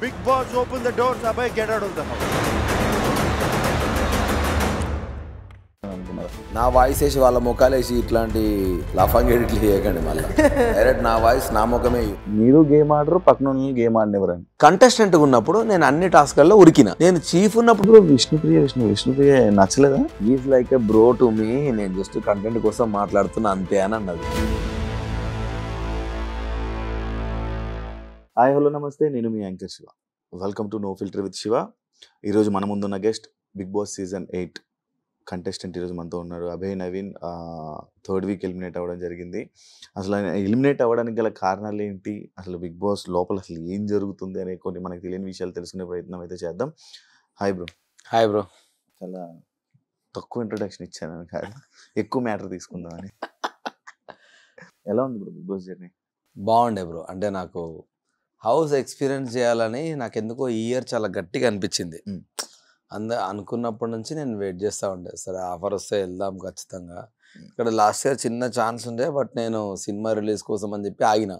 Big Boss, open the doors, Abhay, get out of the house. నా voice వేసి వాళ్ళ ముఖాలు వేసి ఇట్లాంటి లఫంగ్ ఎడిట్లు చేయకండి మళ్ళీ డైరెక్ట్ నా వాయిస్ నా ముఖమే. మీరు గేమ్ ఆడరు, పక్కన గేమ్ ఆడినవరని. కంటెస్టెంట్ ఉన్నప్పుడు నేను అన్ని టాస్క్లలో ఉరికిన. నేను చీఫ్ ఉన్నప్పుడు విష్ణుప్రియ నచ్చలేదా? Is like a bro to me, నేను జస్ట్ కంటెంట్ కోసం మాట్లాడుతున్నా అంతే అని అన్నది. హాయ్ హలో నమస్తే, నేను మీ anchor Shiva. Welcome to no filter with Shiva. ఈరోజు మన ముందున్న guest Bigg Boss season 8 contestant ఈరోజు మనతో ఉన్నారు. Abhay Naveen third week eliminate అవ్వడం జరిగింది. అసలు ఆయన ఎలిమినేట్ అవ్వడానికి గల కారణాలు ఏంటి, అసలు బిగ్ బాస్ లోపల అసలు ఏం jరుగుతుంది అనే కొన్ని మనకు తెలియని విషయాలు తెలుసుకునే ప్రయత్నం అయితే చేద్దాం. Hi bro. Hi bro. చాలా తక్కువ ఇంట్రొడక్షన్ ఇచ్చాను కాదు, ఎక్కువ మ్యాటర్ తీసుకుందామని. ఎలా ఉంది బ్రో బిగ్ బాస్ జర్నీ? బాగుండే బ్రో. అంటే నాకు హౌస్ ఎక్స్పీరియన్స్ చేయాలని నాకు ఎందుకో ఈ ఇయర్ చాలా గట్టిగా అనిపించింది. అనుకున్నప్పటి నుంచి నేను వెయిట్ చేస్తూ ఉండే, సరే ఆఫర్ వస్తే వెళ్దాం ఖచ్చితంగా. ఇక్కడ లాస్ట్ ఇయర్ చిన్న ఛాన్స్ ఉండే, బట్ నేను సినిమా రిలీజ్ కోసం అని చెప్పి ఆగిన.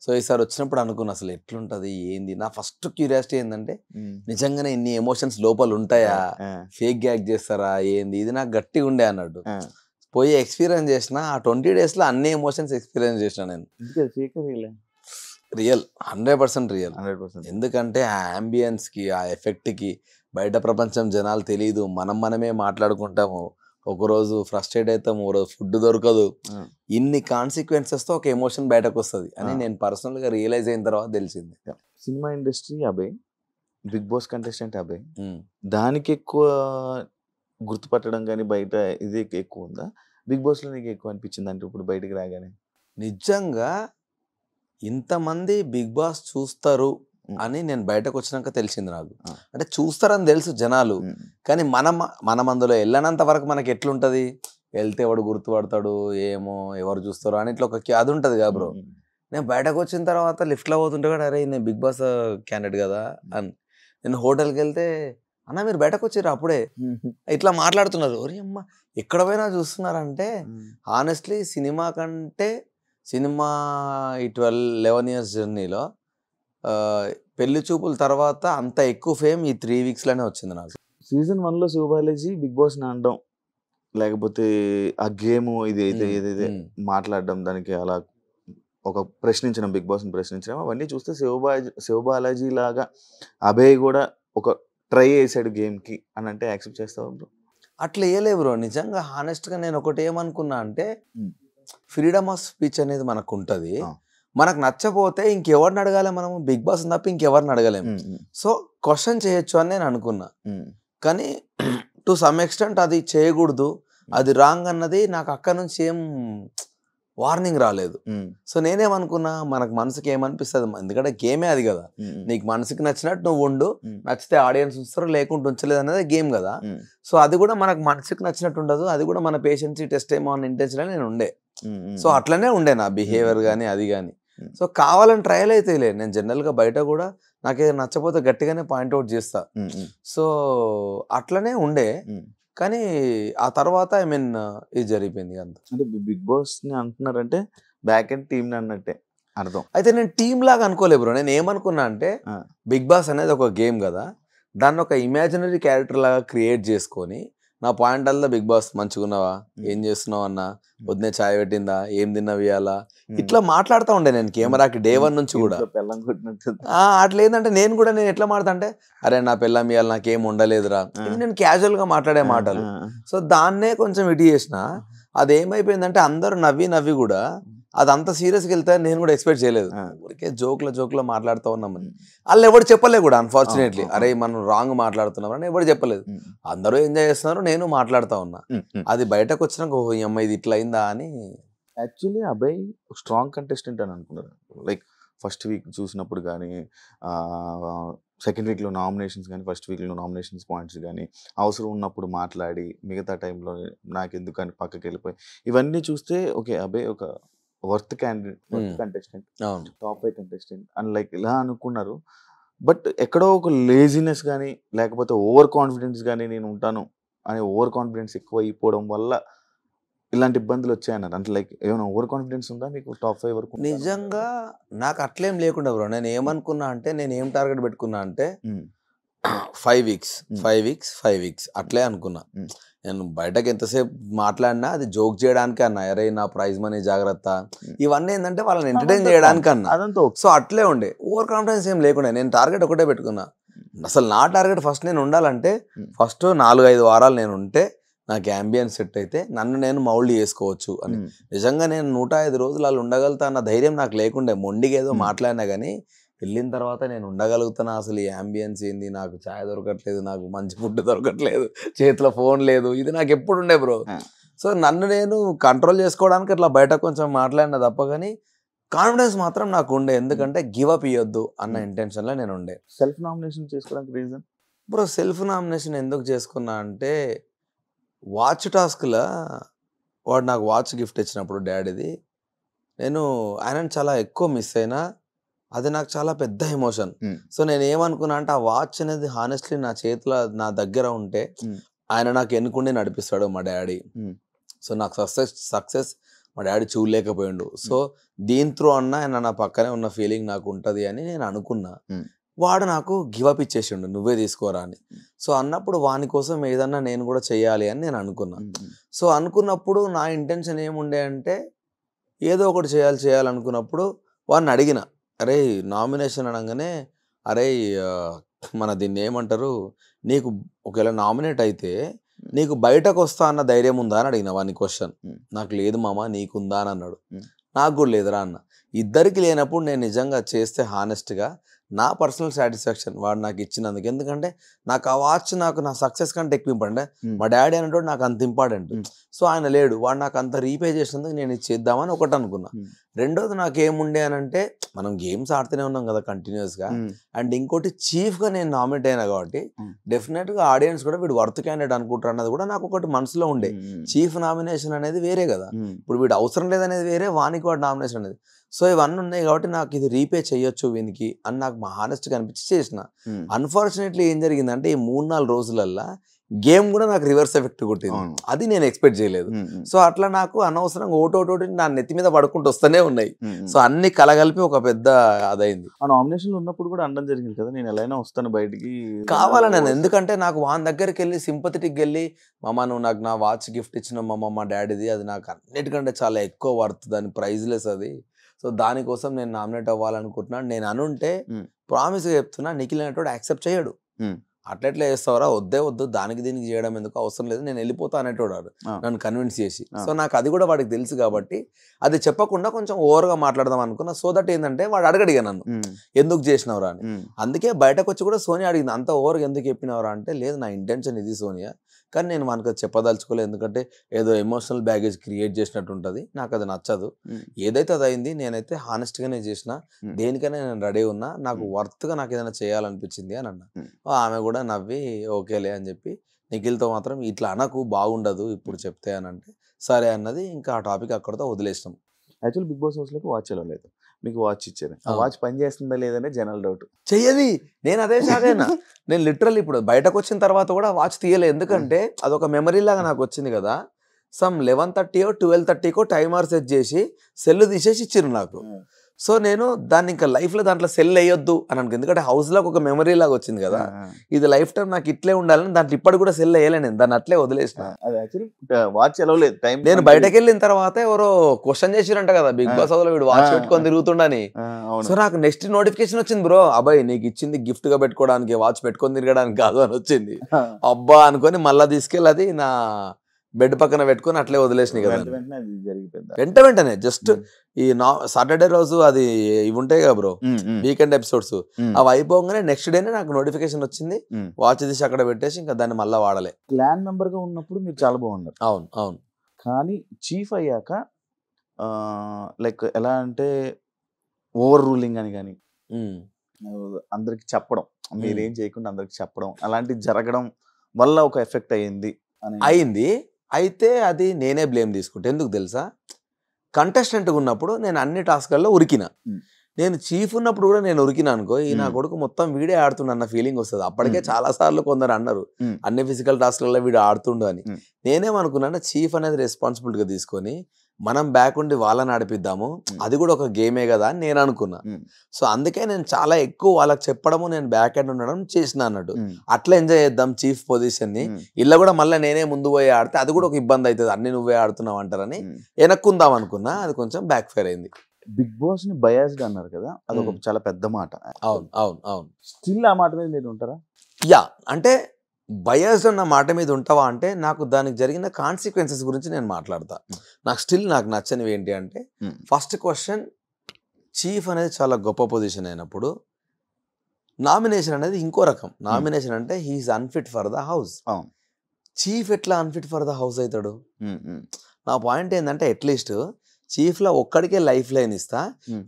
సో ఈసారి వచ్చినప్పుడు అనుకున్నా అసలు ఎట్లుంటది ఏంది. నా ఫస్ట్ క్యూరియాసిటీ ఏంటంటే నిజంగానే ఇన్ని ఎమోషన్స్ లోపల ఉంటాయా, ఫేక్ గ్యాగ్ చేస్తారా ఏంది, ఇది నాకు గట్టిగా ఉండే అన్నట్టు. పోయి ఎక్స్పీరియన్స్ చేసిన ఆ 20 days లో అన్ని ఎమోషన్స్ ఎక్స్పీరియన్స్ చేసిన నేను. Real 100% real. 100%. ఎందుకంటే ఆ అంబియన్స్కి, ఆ ఎఫెక్ట్కి బయట ప్రపంచం జనాలు తెలియదు, మనమే మాట్లాడుకుంటాము. ఒకరోజు ఫ్రస్ట్రేట్ అవుతాము, ఒకరోజు ఫుడ్ దొరకదు. ఇన్ని కాన్సిక్వెన్సెస్తో ఒక ఎమోషన్ బయటకు వస్తుంది అని నేను పర్సనల్గా రియలైజ్ అయిన తర్వాత తెలిసింది. Cinema industry Abhay, Bigg Boss contestant Abhay, దానికి ఎక్కువ గుర్తుపట్టడం కానీ బయట ఇది ఎక్కువ ఉందా? బిగ్ బాస్లో నీకు ఎక్కువ అనిపించింది అంటే ఇప్పుడు బయటికి రాగానే? నిజంగా ఇంతమంది బిగ్ బాస్ చూస్తారు అని నేను బయటకు వచ్చినాక తెలిసింది నాకు. అంటే చూస్తారని తెలుసు జనాలు, కానీ మనం అందులో వెళ్ళనంత వరకు మనకి ఎట్లుంటది, వెళ్తే ఎవడు గుర్తుపడతాడు ఏమో, ఎవరు చూస్తారు అని ఇట్లా ఒక అది ఉంటుంది కదా బ్రో. నేను బయటకు వచ్చిన తర్వాత లిఫ్ట్లో పోతుంటే కూడా అరే నేను బిగ్ బాస్ క్యాండిడేట్ కదా అని. నేను హోటల్కి వెళ్తే అన్న మీరు బయటకు వచ్చారు అప్పుడే ఇట్లా మాట్లాడుతున్నారు. ఒరే అమ్మ ఎక్కడ పోయినా చూస్తున్నారంటే హానెస్ట్లీ సినిమా కంటే సినిమా ఈ 12-11 years జర్నీలో పెళ్లి చూపుల తర్వాత అంత ఎక్కువ ఫేమ్ ఈ 3 weeksలోనే వచ్చింది నాకు. సీజన్ 1లో శివబాలాజీ బిగ్ బాస్ ని అనడం, లేకపోతే ఆ గేమ్ ఏదైతే మాట్లాడడం, దానికి అలా ఒక ప్రశ్నించడం, బిగ్ బాస్ని ప్రశ్నించడం, అవన్నీ చూస్తే శివబాలాజీ లాగా అభయ్ కూడా ఒక ట్రై చేశాడు గేమ్కి అని అంటే యాక్సెప్ట్ చేస్తావు? అట్లా వేయలే బ్రో. నిజంగా హానెస్ట్గా నేను ఒకటి ఏమనుకున్నా అంటే ఫ్రీడమ్ ఆఫ్ స్పీచ్ అనేది మనకు ఉంటుంది. మనకు నచ్చపోతే ఇంకెవరిని అడగాలి మనము? బిగ్ బాస్ తప్ప ఇంకెవరిని అడగలేము. సో క్వశ్చన్ చేయొచ్చు అని నేను అనుకున్నా, కానీ టు సమ్ ఎక్స్టెంట్ అది చేయకూడదు, అది రాంగ్ అన్నది నాకు అక్కడ నుంచి ఏం వార్నింగ్ రాలేదు. సో నేనేమనుకున్నా మనకు మనసుకి ఏమనిపిస్తుంది, ఎందుకంటే గేమే అది కదా, నీకు మనసుకి నచ్చినట్టు నువ్వు ఉండు, నచ్చితే ఆడియన్స్ ఉంచుతారు, లేకుంటే ఉంచలేదు అనేది గేమ్ కదా. సో అది కూడా మనకు మనసుకి నచ్చినట్టు ఉండదు, అది కూడా మన పేషెన్సీ టెస్ట్ ఏమో అన్న ఇంటెన్షన్ నేను ఉండే. సో అట్లనే ఉండే నా బిహేవియర్ కానీ అది కానీ. సో కావాలని ట్రయల్ అయితే లేదు. నేను జనరల్గా బయట కూడా నాకు ఏదైనా నచ్చపోతే గట్టిగానే పాయింట్అవుట్ చేస్తా. సో అట్లనే ఉండే, కానీ ఆ తర్వాత ఇది జరిగిపోయింది అంత. అంటే బిగ్ బాస్ ని అంటున్నారంటే బ్యాక్ అండ్ టీమ్ అన్నట్టే అర్థం. అయితే నేను టీమ్ లాగా అనుకోలే బ్రో. నేను ఏమనుకున్నా అంటే బిగ్ బాస్ అనేది ఒక గేమ్ కదా, దాన్ని ఒక ఇమాజినరీ క్యారెక్టర్ లాగా క్రియేట్ చేసుకొని నా పాయింట్ అల్లా బిగ్ బాస్ మంచిగున్నావా, ఏం చేస్తున్నావు అన్న, వద్దే ఛాయ్ పెట్టిందా, ఏం తిన్నావు ఇవాళ, ఇట్లా మాట్లాడుతూ ఉండే నేను కెమెరాకి డే 1 నుంచి కూడా. అట్లా ఏంటంటే నేను ఎట్లా మాట్లాడతా అంటే అరే నా పిల్లం ఇవాళ నాకేం ఉండలేదురా, నేను క్యాజువల్గా మాట్లాడే మాటలు. సో దాన్నే కొంచెం ఇటు చేసిన. అదేమైపోయిందంటే అందరూ నవ్వి కూడా అది అంత సీరియస్గా వెళ్తే నేను కూడా ఎక్స్పెక్ట్ చేయలేదు. ఊరికే జోక్లో మాట్లాడుతూ ఉన్నామని వాళ్ళు ఎవరు చెప్పలేదు కూడా. అన్ఫార్చునేట్లీ అరే మనం రాంగ్ మాట్లాడుతున్నాం అని ఎవరు చెప్పలేదు. అందరూ ఎంజాయ్ చేస్తున్నారు, నేను మాట్లాడుతూ ఉన్నా. అది బయటకు వచ్చినాక ఓ అమ్మ ఇది ఇట్లా అయిందా అని. యాక్చువల్లీ అభయ్ స్ట్రాంగ్ కంటెస్టెంట్ అని అనుకున్నారు. లైక్ ఫస్ట్ వీక్ చూసినప్పుడు కానీ, సెకండ్ వీక్లో నామినేషన్స్ కానీ, ఫస్ట్ వీక్లో నామినేషన్స్ పాయింట్స్ కానీ, అవసరం ఉన్నప్పుడు మాట్లాడి మిగతా టైంలో నాకెందుకు అని పక్కకి వెళ్ళిపోయి, ఇవన్నీ చూస్తే ఓకే అభయ్ ఒక worth candidate, worth contestant, top 5 contestant అని లైక్ ఇలా అనుకున్నారు. బట్ ఎక్కడో ఒక లేజినెస్ కానీ, లేకపోతే ఓవర్ కాన్ఫిడెన్స్ కానీ, నేను ఉంటాను అనే ఓవర్ కాన్ఫిడెన్స్ ఎక్కువ అయిపోవడం వల్ల ఇలాంటి ఇబ్బందులు వచ్చాయన్నారు అంటే లైక్ ఏమైనా ఓవర్ కాన్ఫిడెన్స్ ఉందా మీకు టాప్ 5 వరకు నిజంగా నాకు అట్లేం లేకుండా బ్రో. నేను ఏమనుకున్నా అంటే నేను ఏం టార్గెట్ పెట్టుకున్నా అంటే 5 వీక్స్ 5 వీక్స్ 5 వీక్స్ అట్లే అనుకున్నా. నేను బయటకు ఎంతసేపు మాట్లాడినా అది జోక్ చేయడానికి అన్నా, అరే నా ప్రైజ్ మనీ జాగ్రత్త, ఇవన్నీ ఏంటంటే వాళ్ళని ఎంటర్టైన్ చేయడానికి అన్నా. అదంతా సో అట్లే ఉండే, ఓవర్ కాన్ఫిడెన్స్ ఏం లేకుండా నేను టార్గెట్ ఒకటే పెట్టుకున్నా. అసలు నా టార్గెట్ ఫస్ట్ నేను ఉండాలంటే ఫస్ట్ 4-5 వారాలు నేను ఉంటే నాకు అంబియన్స్ సెట్ అయితే నన్ను నేను మౌల్డ్ చేసుకోవచ్చు అని. నిజంగా నేను 105 రోజులు అలా ఉండగలుగుతా అన్న ధైర్యం నాకు లేకుండే. మొండిగా ఏదో మాట్లాడినా కానీ వెళ్ళిన తర్వాత నేను ఉండగలుగుతానా, అసలు ఈ అంబియన్స్ ఏంది, నాకు ఛాయ్ దొరకట్లేదు, నాకు మంచి ఫుడ్ దొరకట్లేదు, చేతిలో ఫోన్ లేదు, ఇది నాకు ఎప్పుడు ఉండే బ్రో. సో నన్ను నేను కంట్రోల్ చేసుకోవడానికి అట్లా బయట కొంచెం మాట్లాడినా తప్ప కానీ కాన్ఫిడెన్స్ మాత్రం నాకు ఉండే. ఎందుకంటే గివ్ అప్ ఇవ్వద్దు అన్న ఇంటెన్షన్లో నేను ఉండే. సెల్ఫ్ నామినేషన్ చేసుకోవడానికి రీజన్ బ్రో, సెల్ఫ్ నామినేషన్ ఎందుకు చేసుకున్నా అంటే వాచ్ టాస్క్లో వాడు నాకు వాచ్ గిఫ్ట్ ఇచ్చినప్పుడు డాడీది, నేను ఆయనను చాలా ఎక్కువ మిస్ అయినా. అది నాకు చాలా పెద్ద ఎమోషన్. సో నేను ఏమనుకున్నా అంటే ఆ వాచ్ అనేది హానెస్ట్లీ నా చేతిలో నా దగ్గర ఉంటే ఆయన నాకు ఎన్నుకుండి నడిపిస్తాడు మా డాడీ. సో నాకు సక్సెస్ మా డాడీ చూడలేకపోయిండు. సో దీని త్రూ అన్న ఆయన నా పక్కనే ఉన్న ఫీలింగ్ నాకు ఉంటుంది అని నేను అనుకున్నా. వాడు నాకు గివప్ ఇచ్చేసిండు, నువ్వే తీసుకోరా అని. సో అన్నప్పుడు వాని కోసం ఏదన్నా నేను కూడా చెయ్యాలి అని నేను అనుకున్నా. సో అనుకున్నప్పుడు నా ఇంటెన్షన్ ఏముండే అంటే ఏదో ఒకటి చేయాలనుకున్నప్పుడు వాడిని అడిగిన, అరే నామినేషన్ అనగానే, అరే మన దీన్ని ఏమంటారు, నీకు ఒకవేళ నామినేట్ అయితే నీకు బయటకు వస్తా అన్న ధైర్యం ఉందా అని అడిగిన వాని క్వశ్చన్. నాకు లేదు మామ, నీకుందా అని అన్నాడు. నాకు కూడా లేదురా అన్న. ఇద్దరికి లేనప్పుడు నేను నిజంగా చేస్తే హానెస్ట్గా నా పర్సనల్ సాటిస్ఫాక్షన్ వాడు నాకు ఇచ్చినందుకు. ఎందుకంటే నాకు ఆ వాచ్ నాకు నా సక్సెస్ కంటే ఎక్కువ ఇంపార్టెంట్. మా డాడీ అనేటోడు నాకు అంత ఇంపార్టెంట్. సో ఆయన లేడు, వాడు నాకు అంత రీపే చేసినందుకు నేను ఇది చేద్దామని ఒకటి అనుకున్నా. రెండోది నాకు ఏముండే అని అంటే మనం గేమ్స్ ఆడుతూనే ఉన్నాం కదా కంటిన్యూస్గా. అండ్ ఇంకోటి చీఫ్గా నేను నామినేట్ అయినా కాబట్టి డెఫినెట్గా ఆడియన్స్ కూడా వీడు వర్త్ క్యాండిడేట్ అనుకుంటారు అన్నది కూడా నాకు ఒకటి మనసులో ఉండే. చీఫ్ నామినేషన్ అనేది వేరే కదా, ఇప్పుడు వీడు అవసరం లేదనేది వేరే, వానికి వాడు నామినేషన్ అనేది. సో ఇవన్నీ ఉన్నాయి కాబట్టి నాకు ఇది రీపే చేయొచ్చు వీనికి అని నాకు మా హానెస్ట్గా అనిపించి చేసిన. అన్ఫార్చునేట్లీ ఏం జరిగిందంటే ఈ 3-4 రోజులల్లో గేమ్ కూడా నాకు రివర్స్ ఎఫెక్ట్ కొట్టింది. అది నేను ఎక్స్పెక్ట్ చేయలేదు. సో అట్లా నాకు అనవసరంగా ఓటోటి నా నెత్తి మీద పడుకుంటూ వస్తూనే ఉన్నాయి. సో అన్ని కలగలిపి ఒక పెద్ద అదైంది. ఆ నామినేషన్ ఉన్నప్పుడు కూడా అనడం జరిగింది కదా, నేను ఎలా అయినా వస్తాను బయటికి కావాలని. ఎందుకంటే నాకు వాని దగ్గరికి వెళ్ళి సింపథెటిక్ వెళ్ళి, మామ నువ్వు నాకు నా వాచ్ గిఫ్ట్ ఇచ్చిన మా డాడీది, అది నాకు అన్నిటికంటే చాలా ఎక్కువ వర్త్, దాని ప్రైజ్లెస్ అది. సో దానికోసం నేను నామినేట్ అవ్వాలనుకుంటున్నాను. నేను అనుంటే ప్రామిస్గా చెప్తున్నా, నిఖిల్ అనేటోడు యాక్సెప్ట్ చేయడు. అట్లెట్లా చేస్తావరా, వద్దు దానికి దీనికి చేయడం ఎందుకు, అవసరం లేదు, నేను వెళ్ళిపోతా అనేటోడు నన్ను కన్విన్స్ చేసి. సో నాకు అది కూడా వాడికి తెలుసు కాబట్టి అది చెప్పకుండా కొంచెం ఓవర్గా మాట్లాడదాం అనుకున్నా. సో దట్ ఏంటంటే వాడు అడిగా నన్ను ఎందుకు చేసినవరా అని. అందుకే బయటకు వచ్చి కూడా సోనియా అడిగింది, అంత ఓవర్గా ఎందుకు చెప్పినవరా అంటే, లేదు నా ఇంటెన్షన్ ఇది సోనియా, కానీ నేను మనకు చెప్పదలుచుకోలేదు. ఎందుకంటే ఏదో ఎమోషనల్ బ్యాగేజ్ క్రియేట్ చేసినట్టు ఉంటుంది, నాకు అది నచ్చదు. ఏదైతే అది అయింది, నేనైతే హానెస్ట్గానే చేసిన, దేనికైనా నేను రెడీ ఉన్నా, నాకు వర్త్గా నాకు ఏదైనా చేయాలనిపించింది అని అన్నా. ఆమె కూడా నవ్వి ఓకేలే అని చెప్పి, నిఖిల్తో మాత్రం ఇట్లా అనకు బాగుండదు ఇప్పుడు చెప్తే అని అంటే సరే అన్నది. ఇంకా ఆ టాపిక్ అక్కడితో వదిలేసినాం. యాక్చువల్ బిగ్ బాస్ హౌస్లోకి వాచ్ వెళ్ళలేదు, మీకు వాచ్ ఇచ్చారు. ఆ వాచ్ పని చేస్తుందా లేదనే జనరల్ డౌట్. చెయ్యది, నేను అదే షాక్ అయినా. నేను లిటరల్ ఇప్పుడు బయటకు వచ్చిన తర్వాత కూడా వాచ్ తీయలేదు. ఎందుకంటే అదొక మెమరీ లాగా నాకు వచ్చింది కదా. సమ్ 11:30 12:30 టైమర్ సెట్ చేసి సెల్ తీసేసి ఇచ్చిర్రు నాకు. సో నేను దాన్ని ఇంకా లైఫ్లో దాంట్లో సెల్ వేయొద్దు అని అనుకో, ఎందుకంటే హౌస్లోకి ఒక మెమరీ లాగా వచ్చింది కదా, ఇది లైఫ్ టైం నాకు ఇట్లే ఉండాలని దాంట్లో ఇప్పటికి కూడా సెల్ వేయలే, నేను దాన్ని అట్లే వదిలేసిన. వాచ్ ఎలవలేదు టైం. నేను బయటకు వెళ్ళిన తర్వాత ఎవరో క్వశ్చన్ చేసిరంట కదా బిగ్ బాస్ హౌస్లో వీడు వాచ్ పెట్టుకొని తిరుగుతుండని. సో నాకు నెక్స్ట్ నోటిఫికేషన్ వచ్చింది, బ్రో అబ్బాయి నీకు ఇచ్చింది గిఫ్ట్ గా పెట్టుకోవడానికి, వాచ్ పెట్టుకొని తిరగడానికి కాదు అని వచ్చింది. అబ్బా అనుకొని మళ్ళీ తీసుకెళ్ళి అది నా బెడ్ పక్కన పెట్టుకొని అట్లే వదిలేసినాయి కదా. వెంటనే జస్ట్ ఈ సాటర్డే రోజు అది ఇవి ఉంటాయి కదా బ్రో, వీకెండ్ ఎపిసోడ్స్, అవి అయిపోగానే నెక్స్ట్ డేనే నాకు నోటిఫికేషన్ వచ్చింది, వాచ్ తీసి అక్కడ పెట్టేసి ఇంకా దాన్ని మళ్ళీ వాడలే. క్లాన్ మెంబర్ గా ఉన్నప్పుడు మీరు చాలా బాగున్నారు. అవును. కానీ చీఫ్ అయ్యాక లైక్ ఎలా అంటే ఓవర్ రూలింగ్ అని కానీ అందరికి చెప్పడం, మీరేం చేయకుండా అందరికి చెప్పడం, అలాంటివి జరగడం వల్ల ఒక ఎఫెక్ట్ అయ్యింది. అయితే అది నేనే బ్లేమ్ తీసుకుంటా. ఎందుకు తెలుసా, కంటెస్టెంట్గా ఉన్నప్పుడు నేను అన్ని టాస్క్లలో ఉరికిన. నేను చీఫ్ ఉన్నప్పుడు కూడా నేను ఉరికినా అనుకో ఈ నా కొడుకు మొత్తం వీడే ఆడుతుండ అన్న ఫీలింగ్ వస్తుంది. అప్పటికే చాలా సార్లు కొందరు అన్నారు అన్ని ఫిజికల్ టాస్క్లలో వీడు ఆడుతుండు అని. నేనేమనుకున్నా చీఫ్ అనేది రెస్పాన్సిబిలిటీగా తీసుకొని మనం బ్యాక్ ఉండి వాళ్ళని నడిపిద్దాము, అది కూడా ఒక గేమే కదా అని నేను అనుకున్నా. సో అందుకే నేను చాలా ఎక్కువ వాళ్ళకి చెప్పడము, నేను బ్యాక్ ఎండ్ ఉండడం చేసిన అన్నట్టు. అట్లా ఎంజాయ్ చేద్దాం చీఫ్ పొజిషన్ ని. ఇలా కూడా మళ్ళీ నేనే ముందు పోయి ఆడితే అది కూడా ఒక ఇబ్బంది అవుతుంది, అన్ని నువ్వే ఆడుతున్నావు అంటారని వెనక్కుందాం అనుకున్నా. అది కొంచెం బ్యాక్ ఫైర్ అయింది. బిగ్ బాస్ ని బయాస్డ్ అన్నారు కదా, అది ఒక చాలా పెద్ద మాట. అవును అవును అవును. స్టిల్ ఆ మాట మీద మీరు ఉంటారా? యా, అంటే బయాస్డ్ అన్న మాట మీద ఉంటావా అంటే నాకు దానికి జరిగిన కాన్సిక్వెన్సెస్ గురించి నేను మాట్లాడతా. నాకు నచ్చనివి ఏంటి అంటే, ఫస్ట్ క్వశ్చన్, చీఫ్ అనేది చాలా గొప్ప పొజిషన్ అయినప్పుడు నామినేషన్ అనేది ఇంకో రకం. నామినేషన్ అంటే he is unfit for the house. Chief ఎట్లా అన్ఫిట్ ఫర్ ద హౌస్ అవుతాడు? నా పాయింట్ ఏంటంటే అట్లీస్ట్ చీఫ్లో ఒక్కడికే లైఫ్ లైన్ ఇస్తా,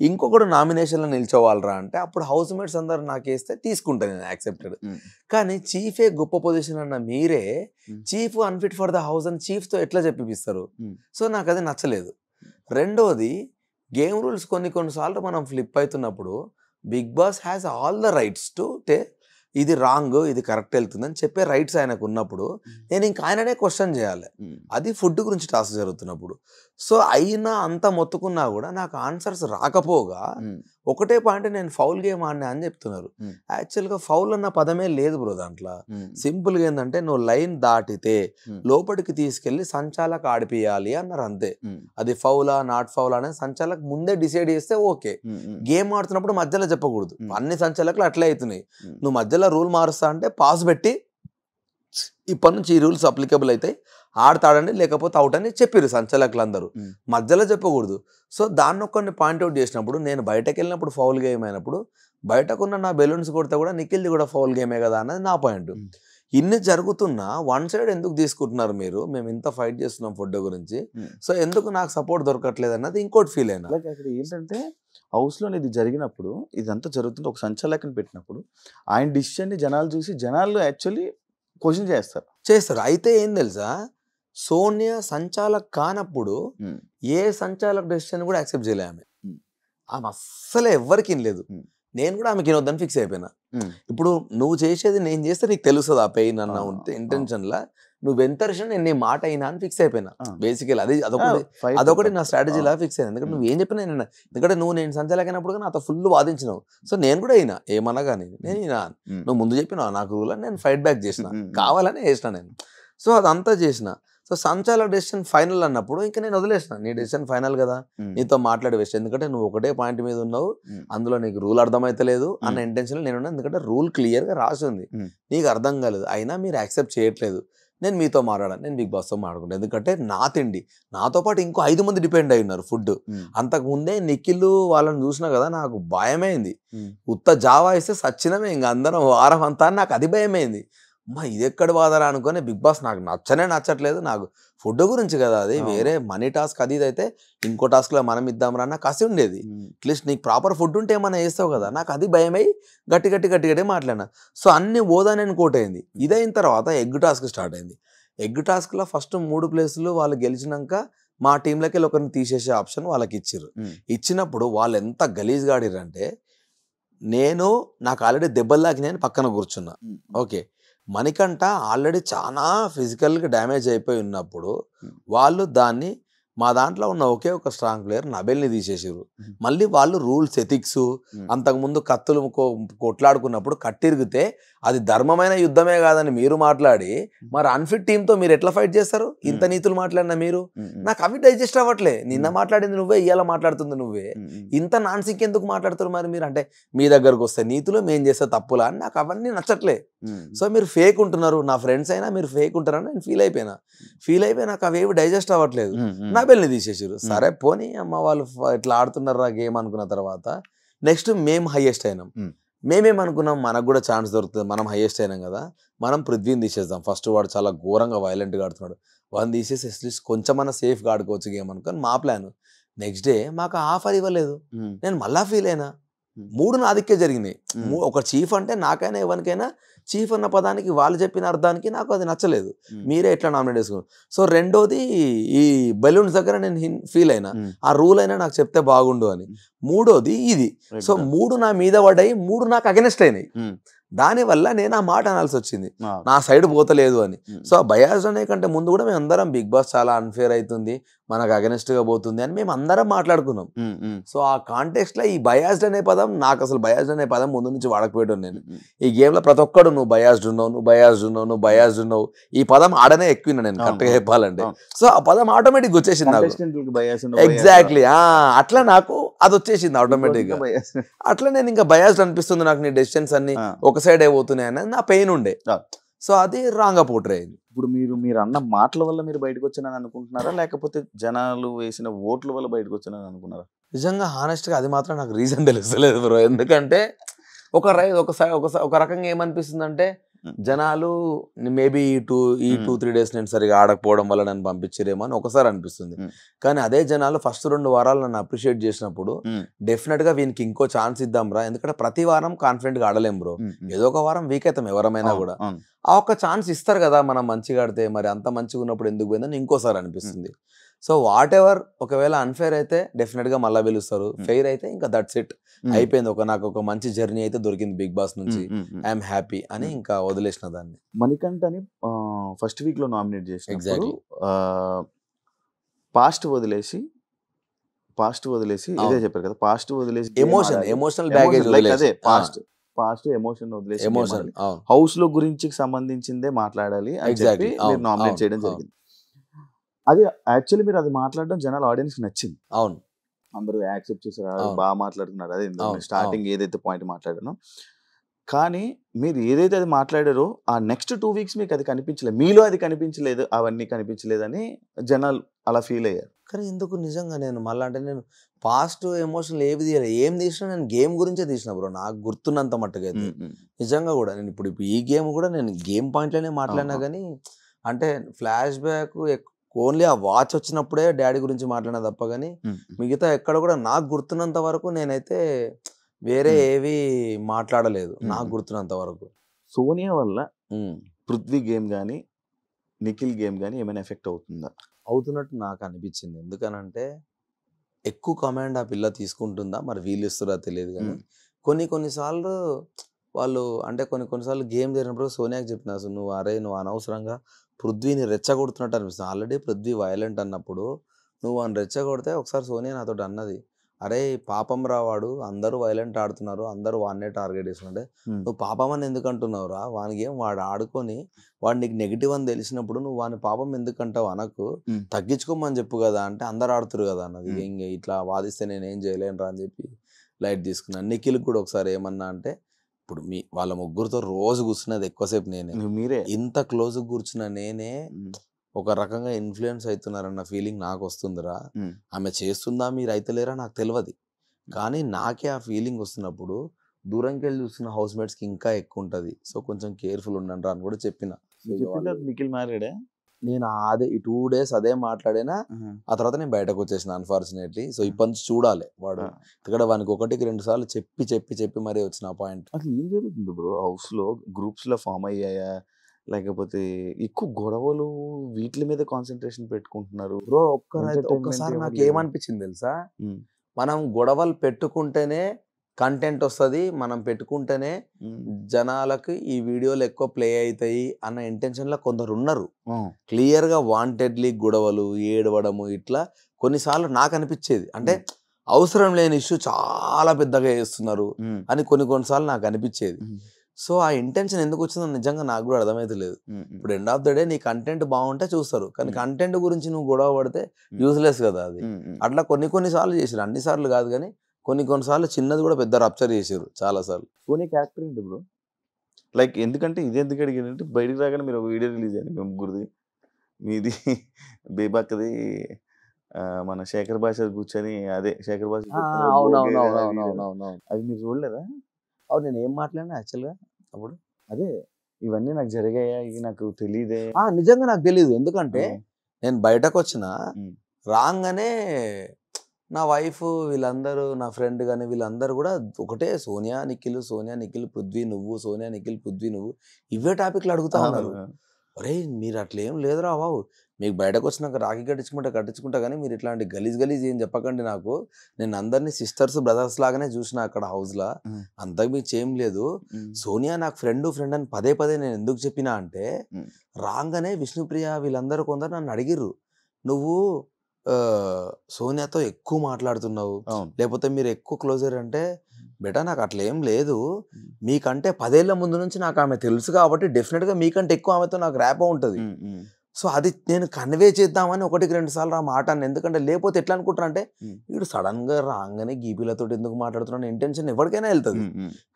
ఇంకొకడు నామినేషన్లో నిల్చోవాలరా అంటే అప్పుడు హౌస్ మేట్స్ అందరు నాకేస్తే తీసుకుంటాను నేను, యాక్సెప్టెడ్. కానీ చీఫే గొప్ప పొజిషన్ అన్న మీరే chief unfit for the house అని చీఫ్తో ఎట్లా చెప్పిస్తారు? సో నాకు అది నచ్చలేదు. రెండోది, గేమ్ రూల్స్ కొన్నిసార్లు మనం ఫ్లిప్ అవుతున్నప్పుడు Bigg Boss has all the rights to ఇది రాంగ్, ఇది కరెక్ట్ వెళ్తుందని చెప్పే రైట్స్ ఆయనకు ఉన్నప్పుడు నేను ఇంక ఆయననే క్వశ్చన్ చేయాలి. అది ఫుడ్ గురించి టాస్క్ జరుగుతున్నప్పుడు. సో అయినా అంత మొత్తుకున్నా కూడా నాకు ఆన్సర్స్ రాకపోగా ఒకటే పాయింట్, నేను ఫౌల్ గేమ్ ఆడినా అని చెప్తున్నారు. యాక్చువల్గా ఫౌల్ అన్న పదమే లేదు బ్రో దాంట్లో. సింపుల్గా ఏంటంటే నువ్వు లైన్ దాటితే లోపలికి తీసుకెళ్లి సంచాలకు ఆడిపియాలి అన్నారు, అంతే. అది ఫౌలా నాట్ ఫౌల్ అనేది సంచాలకు ముందే డిసైడ్ చేస్తే ఓకే. గేమ్ ఆడుతున్నప్పుడు మధ్యలో చెప్పకూడదు. అన్ని సంచాలకు అట్లే అవుతున్నాయి. నువ్వు మధ్యలో రూల్ మారుస్తా అంటే పాస్ పెట్టి ఇప్పటి నుంచి ఈ రూల్స్ అప్లికబుల్ అవుతాయి, ఆడతాడండి లేకపోతే అవుట్ అని చెప్పారు సంచాలకులు అందరూ, మధ్యలో చెప్పకూడదు. సో దాన్ని కొన్ని పాయింట్అవుట్ చేసినప్పుడు, నేను బయటకు వెళ్ళినప్పుడు ఫౌల్ గేమ్ అయినప్పుడు బయటకున్న నా బెలూన్స్ కొడితే కూడా నిఖిల్ది కూడా ఫౌల్ గేమే కదా అన్నది నా పాయింట్. ఇన్ని జరుగుతున్నా వన్ సైడ్ ఎందుకు తీసుకుంటున్నారు మీరు? మేము ఇంత ఫైట్ చేస్తున్నాం ఫుడ్ గురించి, సో ఎందుకు నాకు సపోర్ట్ దొరకట్లేదు అన్నది ఇంకోటి ఫీల్ అయినా. అక్కడ ఏంటంటే హౌస్లో ఇది జరిగినప్పుడు, ఇదంతా జరుగుతుంటే ఒక సంచాలకుని పెట్టినప్పుడు ఆయన డిసిషన్ని జనాలు చూసి జనాలు యాక్చువల్లీ క్వశ్చన్ చేస్తారు. అయితే ఏం తెలుసా, సోనియా సంచాలక్ కానప్పుడు ఏ సంచాలక్ డెసిషన్ కూడా యాక్సెప్ట్ చేయలే ఆమె. ఆమె అస్సలే ఎవ్వరికి లేదు. నేను కూడా ఆమెకి వినొద్దని ఫిక్స్ అయిపోయినా. ఇప్పుడు నువ్వు చేసేది నేను చేస్తే నీకు తెలుస్తుంది ఆ పెయిన్ అన్న ఉంటే ఇంటెన్షన్లా నువ్వు ఎంత నేను నీ మాట అయినా అని ఫిక్స్ అయిపోయినా. బేసికల్ అదొకటి నా స్ట్రాటజీలా ఫిక్స్ అయినా. ఎందుకంటే నువ్వు ఏం చెప్పినా నేను, ఎందుకంటే నేను సంచాలకైనప్పుడు నాతో ఫుల్ వాదించినావు. సో నేను కూడా అయినా ఏమన్నా కానీ నేను అయినా, నువ్వు ముందు చెప్పినావు నాకు రూల్ అని నేను ఫైట్ బ్యాక్ చేసిన, కావాలనే చేసిన నేను. సో అదంతా చేసిన. సో సంచాలక డెసిషన్ ఫైనల్ అన్నప్పుడు ఇంకా నేను వదిలేసిన, నీ డెసిషన్ ఫైనల్ కదా, నీతో మాట్లాడి వేస్ట్. ఎందుకంటే నువ్వు ఒకటే పాయింట్ మీద ఉన్నావు, అందులో నీకు రూల్ అర్థమైతలేదు అన్న ఇంటెన్షన్ నేనున్నా. ఎందుకంటే రూల్ క్లియర్గా రాసి ఉంది, నీకు అర్థం కాలేదు, అయినా మీరు యాక్సెప్ట్ చేయట్లేదు. నేను మీతో మాట్లాడాను, నేను బిగ్ బాస్తో మాట్లాడుకుంటాను. ఎందుకంటే నా తిండి నాతో పాటు ఇంకో 5 మంది డిపెండ్ అయి ఉన్నారు ఫుడ్. అంతకుముందే నిఖిల్ వాళ్ళని చూసినా కదా నాకు భయమైంది. ఉత్త జావా ఇస్తే సచ్చినమే ఇంకా అందరం వారం అంతా, నాకు అది భయమైంది. అమ్మా ఇది ఎక్కడ బాధరా అనుకుని బిగ్ బాస్ నాకు నచ్చట్లేదు. నాకు ఫుడ్ గురించి కదా, అది వేరే మనీ టాస్క్ అది ఇది అయితే ఇంకో టాస్క్లో మనం ఇద్దాం రా నాకు కసి ఉండేది. అట్లీస్ట్ నీకు ప్రాపర్ ఫుడ్ ఉంటే ఏమైనా వేస్తావు కదా, నాకు అది భయమై గట్టి మాట్లాడినా. సో అన్ని ఓదానని కోటైంది. ఇదైన తర్వాత ఎగ్ టాస్క్ స్టార్ట్ అయింది. ఎగ్ టాస్క్లో ఫస్ట్ 3 ప్లేసులు వాళ్ళు గెలిచినాక మా టీంలోకి వెళ్ళి ఒకరిని తీసేసే ఆప్షన్ వాళ్ళకి ఇచ్చిర్రు. ఇచ్చినప్పుడు వాళ్ళు ఎంత గలీజ్గా ఆడిర్రంటే, నాకు ఆల్రెడీ దెబ్బలు తాకినాయని పక్కన కూర్చున్నా. ఓకే, మణికంఠ ఆల్రెడీ చాలా ఫిజికల్గా డ్యామేజ్ అయిపోయి ఉన్నప్పుడు వాళ్ళు దాన్ని, మా దాంట్లో ఉన్న ఒకే ఒక స్ట్రాంగ్ ప్లేయర్ నబెల్ని తీసేసారు. మళ్ళీ వాళ్ళు రూల్స్ ఎథిక్స్, అంతకుముందు కత్తులు కొట్లాడుకున్నప్పుడు కట్టిరిగితే అది ధర్మమైన యుద్ధమే కాదని మీరు మాట్లాడి, మరి అన్ఫిట్ టీంతో మీరు ఎట్లా ఫైట్ చేస్తారు? ఇంత నీతులు మాట్లాడినా మీరు, నాకు అవి డైజెస్ట్ అవ్వట్లే. నిన్న మాట్లాడింది నువ్వే, ఇవాళ మాట్లాడుతుంది నువ్వే, ఇంత నాన్సిక్ ఎందుకు మాట్లాడుతారు మరి మీరు? అంటే మీ దగ్గరకు వస్తే నీతులు, మేము చేస్తే తప్పులా అని నాకు అవన్నీ నచ్చట్లే. సో మీరు ఫేక్ ఉంటున్నారు, నా ఫ్రెండ్స్ అయినా మీరు ఫేక్ ఉంటున్నారని నేను ఫీల్ అయిపోయినా నాకు అవేవి డైజెస్ట్ అవ్వట్లేదు. నబెల్ని తీసేసారు. సరే పోనీ అమ్మ వాళ్ళు ఇట్లా ఆడుతున్నారా గేమ్ అనుకున్న తర్వాత నెక్స్ట్ మేము హైయెస్ట్ అయినాం. మేమేమనుకున్నాం, మనకు కూడా ఛాన్స్ దొరుకుతుంది, మనం హైయెస్ట్ అయినాం కదా, మనం పృథ్వీని తీసేద్దాం. ఫస్ట్ వాడు చాలా ఘోరంగా వైలెంట్గా ఆడుతున్నాడు, వాడిని తీసేసి అట్లీస్ట్ కొంచెమన్నా సేఫ్గా ఆడుకోవచ్చు గేమ్ అనుకొని మా ప్లాన్. నెక్స్ట్ డే మాకు ఆఫర్ ఇవ్వలేదు. నేను మళ్ళా ఫీల్ అయినా, 3 నా దిక్కే జరిగినాయి. ఒక చీఫ్ అంటే నాకైనా ఎవరికైనా చీఫ్ అన్న పదానికి వాళ్ళు చెప్పిన అర్థానికి నాకు అది నచ్చలేదు. మీరే ఎట్లా నామినేట్ చేసుకున్నారు. సో రెండోది ఈ బెలూన్స్ దగ్గర నేను ఫీల్ అయినా ఆ రూల్ అయినా నాకు చెప్తే బాగుండు అని. మూడోది ఇది. సో 3 నా మీద పడ్డాయి, 3 నాకు అగెనెస్ట్ అయినాయి. దానివల్ల నేను ఆ మాట అనాల్సి వచ్చింది, నా సైడ్ పోతలేదు అని. సో బయాస్డ్ అనే కంటే ముందు కూడా మేము అందరం బిగ్ బాస్ చాలా అన్ఫేర్ అవుతుంది, మనకు అగెనెస్ట్ గా పోతుంది అని మేము అందరం మాట్లాడుకున్నాం. సో ఆ కాంటెక్స్ట్ లో ఈ బయాస్డ్ అనే పదం నాకు అసలు బయాస్డ్ అనే పదం ముందు నుంచి వాడకపోయాడు. నేను ఈ గేమ్ లో ప్రతి ఒక్కడు నువ్వు బయాస్డ్ ఉన్నావు, నువ్వు బయాస్డ్ ఉన్నావు, నువ్వు బయాస్డ్ ఉన్నావు, ఈ పదం ఆడనే ఎక్కువ నేను కరెక్ట్ గా చెప్పాలంటే. సో ఆ పదం ఆటోమేటిక్ వచ్చేసింది నాకు. ఎగ్జాక్ట్లీ అట్లా నాకు అది వచ్చేసింది ఆటోమేటిక్ గా. అట్లా నేను ఇంకా బయాస్డ్ అనిపిస్తుంది నాకు, నీ డెసిషన్స్ అన్ని ఒక సైడ్ అయిపోతున్నాయి అనేది నా పెయిన్ ఉండే. సో అది రాంగ్ గా పోర్ట్రే అయింది. ఇప్పుడు మీరు అన్న మాటల వల్ల మీరు బయటకు వచ్చానని అనుకుంటున్నారా, లేకపోతే జనాలు వేసిన ఓట్ల వల్ల బయటకు వచ్చానని అనుకున్నారా? నిజంగా హానెస్ట్ గా అది మాత్రం నాకు రీజన్ తెలుస్తలేదు బ్రో. ఎందుకంటే ఒక రకంగా ఏమనిపిస్తుంది అంటే జనాలు మేబీ ఈ 2-3 days నేను సరిగా ఆడకపోవడం వల్ల నన్ను పంపించారేమో అని ఒకసారి అనిపిస్తుంది. కానీ అదే జనాలు ఫస్ట్ 2 వారాలు నన్ను అప్రిషియేట్ చేసినప్పుడు డెఫినెట్ గా వీనికి ఇంకో ఛాన్స్ ఇద్దాం రా, ఎందుకంటే ప్రతి వారం కాన్ఫిడెంట్ గా ఆడలేం బ్రో, ఏదో ఒక వారం వీక్ అవుతాం ఎవరమైనా కూడా. ఆ ఒక్క ఛాన్స్ ఇస్తారు కదా మనం మంచిగా ఆడితే, మరి అంత మంచిగా ఉన్నప్పుడు ఎందుకు పోయిందని ఇంకోసారి అనిపిస్తుంది. సో వాట్ ఎవర్, ఒకవేళ అన్ఫేర్ అయితే డెఫినెట్ గా మళ్ళీ పిలుస్తారు, ఫెయిర్ అయితే ఇంకా దట్స్ ఇట్, అయిపోయింది. నాకు ఒక మంచి జర్నీ అయితే దొరికింది బిగ్ బాస్ నుంచి, ఐఎమ్ హ్యాపీ అని ఇంకా వదిలేసిన దాన్ని. మణికంఠని ఫస్ట్ వీక్ లో నామినేట్ చేసి ఎగ్జాక్ట్లీ పాస్ట్ వదిలేసి ఇదే చెప్పారు కదా, పాస్ట్ వదిలేసి ఎమోషనల్ బ్యాగేజ్ అదే పాస్ట్ ఎమోషన్ వదిలేసి హౌస్ లో గురించి సంబంధించిందే మాట్లాడాలి అని చెప్పి మీరు నామినేట్ చేయడం జరిగింది. అది యాక్చువల్లీ మీరు అది మాట్లాడడం జనాల ఆడియన్స్ కి నచ్చింది. అవును, అందరూ యాక్సెప్ట్ చేశారు, బాగా మాట్లాడుతున్నారు. అదే స్టార్టింగ్ ఏదైతే పాయింట్ మాట్లాడానో, కానీ మీరు ఏదైతే అది మాట్లాడారో ఆ నెక్స్ట్ 2 weeks మీకు అది కనిపించలేదు, మీలో అది కనిపించలేదు, అవన్నీ కనిపించలేదని జనాలు అలా ఫీల్ అయ్యారు. కానీ ఎందుకు నిజంగా నేను మళ్ళీ అంటే నేను పాస్ట్ ఎమోషనల్ ఏవి తీయలేదు, ఏం తీసినా నేను గేమ్ గురించే తీసిన బ్రో, నాకు గుర్తున్నంత మట్టుగా అయితే నిజంగా కూడా. నేను ఇప్పుడు ఈ గేమ్ కూడా నేను గేమ్ పాయింట్లోనే మాట్లాడినా, కానీ అంటే ఫ్లాష్ బ్యాక్ ఓన్లీ ఆ వాచ్ వచ్చినప్పుడే డాడీ గురించి మాట్లాడినా తప్ప, కానీ మిగతా ఎక్కడ కూడా నాకు గుర్తున్నంత వరకు నేనైతే వేరే ఏవి మాట్లాడలేదు నాకు గుర్తున్నంత వరకు. సోనియా వల్ల పృథ్వీ గేమ్ కానీ నిఖిల్ గేమ్ కానీ ఏమైనా ఎఫెక్ట్ అవుతుందా? అవుతున్నట్టు నాకు అనిపించింది. ఎందుకనంటే ఎక్కువ కమాండ్ ఆ పిల్ల తీసుకుంటుందా, మరి వీళ్ళు ఇస్తారా తెలియదు, కానీ కొన్నిసార్లు వాళ్ళు అంటే కొన్నిసార్లు గేమ్ జరిగినప్పుడు సోనియాకి చెప్పిన, అసలు నువ్వు అనవసరంగా పృథ్వీని రెచ్చగొడుతున్నట్టు అనిపిస్తుంది. ఆల్రెడీ పృథ్వీ వైలెంట్ అన్నప్పుడు నువ్వు అని రెచ్చగొడితే ఒకసారి సోనియా నాతో అన్నది, అరే పాపం రావాడు, అందరూ వైలెంట్ ఆడుతున్నారు, అందరూ వాడినే టార్గెట్ చేస్తుంటే నువ్వు పాపం అని ఎందుకు అంటున్నావు రా, వానికి ఏం వాడు ఆడుకొని వాడు నీకు నెగిటివ్ అని తెలిసినప్పుడు నువ్వు వాని పాపం ఎందుకు అంటావు, అనకు తగ్గించుకోమని చెప్పు కదా అంటే అందరు ఆడుతురు కదా అన్నది. ఇంక ఇట్లా వాదిస్తే నేనేం చేయలేను రా అని చెప్పి లైట్ తీసుకున్నాను. నిఖిల్ కూడా ఒకసారి ఏమన్నా అంటే, ఇప్పుడు వాళ్ళ ముగ్గురితో రోజు కూర్చున్నది ఎక్కువసేపు నేనే, మీరే ఇంత క్లోజ్ కూర్చున్న నేనే ఒక రకంగా ఇన్ఫ్లుయెన్స్ అవుతున్నారన్న ఫీలింగ్ నాకు వస్తుందిరా. ఆమె చేస్తుందా మీరు అయితలేరా నాకు తెలియదు, కానీ నాకే ఆ ఫీలింగ్ వస్తున్నప్పుడు దూరంకి వెళ్ళి చూస్తున్న హౌస్ మేట్స్కి ఇంకా ఎక్కువ ఉంటుంది. సో కొంచెం కేర్ఫుల్ ఉండండి అని కూడా చెప్పిన. నిఖిల్ మ్యారీడే, నేను అదే ఈ 2 days అదే మాట్లాడినా, ఆ తర్వాత నేను బయటకు వచ్చేసిన అన్ఫార్చునేట్లీ. సో ఇప్పటి నుంచి చూడాలి వాడు, ఇక్కడ వానికి 1-2 సార్లు చెప్పి మరీ వచ్చిన పాయింట్. అసలు ఏం జరుగుతుంది బ్రో హౌస్ లో? గ్రూప్స్ లో ఫామ్ అయ్యాయా, లేకపోతే ఎక్కువ గొడవలు వీటి మీద కాన్సన్ట్రేషన్ పెట్టుకుంటున్నారు? బ్రో ఒక్కసారి నాకు ఏమనిపించింది తెలుసా, మనం గొడవలు పెట్టుకుంటేనే కంటెంట్ వస్తుంది, మనం పెట్టుకుంటేనే జనాలకు ఈ వీడియోలు ఎక్కువ ప్లే అవుతాయి అన్న ఇంటెన్షన్ లో కొందరు ఉన్నారు. క్లియర్ గా వాంటెడ్లీ గొడవలు ఏడవడము ఇట్లా కొన్నిసార్లు నాకు అనిపించేది, అంటే అవసరం లేని ఇష్యూ చాలా పెద్దగా చేస్తున్నారు అని కొన్నిసార్లు నాకు అనిపించేది. సో ఆ ఇంటెన్షన్ ఎందుకు వచ్చిందో నిజంగా నాకు కూడా అర్థమైతే లేదు. ఇప్పుడు ఎండ్ ఆఫ్ ద డే నీ కంటెంట్ బాగుంటే చూస్తారు, కానీ కంటెంట్ గురించి నువ్వు గొడవ పడితే యూజ్లెస్ కదా అది. అట్లా కొన్నిసార్లు చేసారు, అన్నిసార్లు కాదు, కానీ కొన్నిసార్లు చిన్నది కూడా పెద్ద రప్చర్ చేసారు చాలా సార్లు. సోనియా క్యారెక్టర్ ఏంటి బ్రో? లైక్ ఎందుకంటే ఇది ఎందుకు అడిగానంటే, బయటకు రాగానే మీరు ఒక వీడియో రిలీజ్ అయ్యింది ముగ్గురిది, మీది బేబాక్ది, మన శేఖర్ భాష కూర్చొని, అదే శేఖర్ భాష అది మీరు చూడలేదా? అవును, నేను ఏం మాట్లాడినా యాక్చువల్గా అప్పుడు అదే ఇవన్నీ నాకు జరిగాయా, ఇవి నాకు తెలియదే. నిజంగా నాకు తెలియదు, ఎందుకంటే నేను బయటకు వచ్చిన రాగానే నా వైఫ్ వీళ్ళందరూ నా ఫ్రెండ్ కానీ వీళ్ళందరూ కూడా ఒకటే సోనియా నిఖిల్ పృథ్వీ నువ్వు, సోనియా నిఖిల్ పృథ్వీ నువ్వు, ఇవే టాపిక్లు అడుగుతా ఉన్నారు. అరే మీరు అట్లా ఏం లేదురా బాబు, మీకు బయటకు వచ్చినాక రాఖీ కట్టించుకుంటా కానీ మీరు ఇట్లాంటి గలీజ్ ఏం చెప్పకండి నాకు, నేను అందరినీ సిస్టర్స్ బ్రదర్స్ లాగానే చూసిన అక్కడ హౌస్లో, అంతకు మీకు ఏం లేదు. సోనియా నాకు ఫ్రెండ్ అని పదే నేను ఎందుకు చెప్పినా అంటే రాగానే విష్ణుప్రియ వీళ్ళందరూ కొందరు నన్ను అడిగిర్రు, నువ్వు సోనియాతో ఎక్కువ మాట్లాడుతున్నావు లేకపోతే మీరు ఎక్కువ క్లోజర్ అంటే, బెటా నాకు అట్లా ఏం లేదు, మీకంటే 10 ఏళ్ల ముందు నుంచి నాకు ఆమె తెలుసు కాబట్టి డెఫినెట్గా మీకంటే ఎక్కువ ఆమెతో నాకు ర్యాప్ ఉంటుంది. సో అది నేను కన్వే చేద్దామని 1-2 సార్లు ఆ మాట అన్న. ఎందుకంటే లేకపోతే ఎట్లా అనుకుంటారు అంటే వీడు సడన్ గా రాగానే గీపీలతో ఎందుకు మాట్లాడుతున్నాను ఇంటెన్షన్ ఎవరికైనా వెళ్తుంది.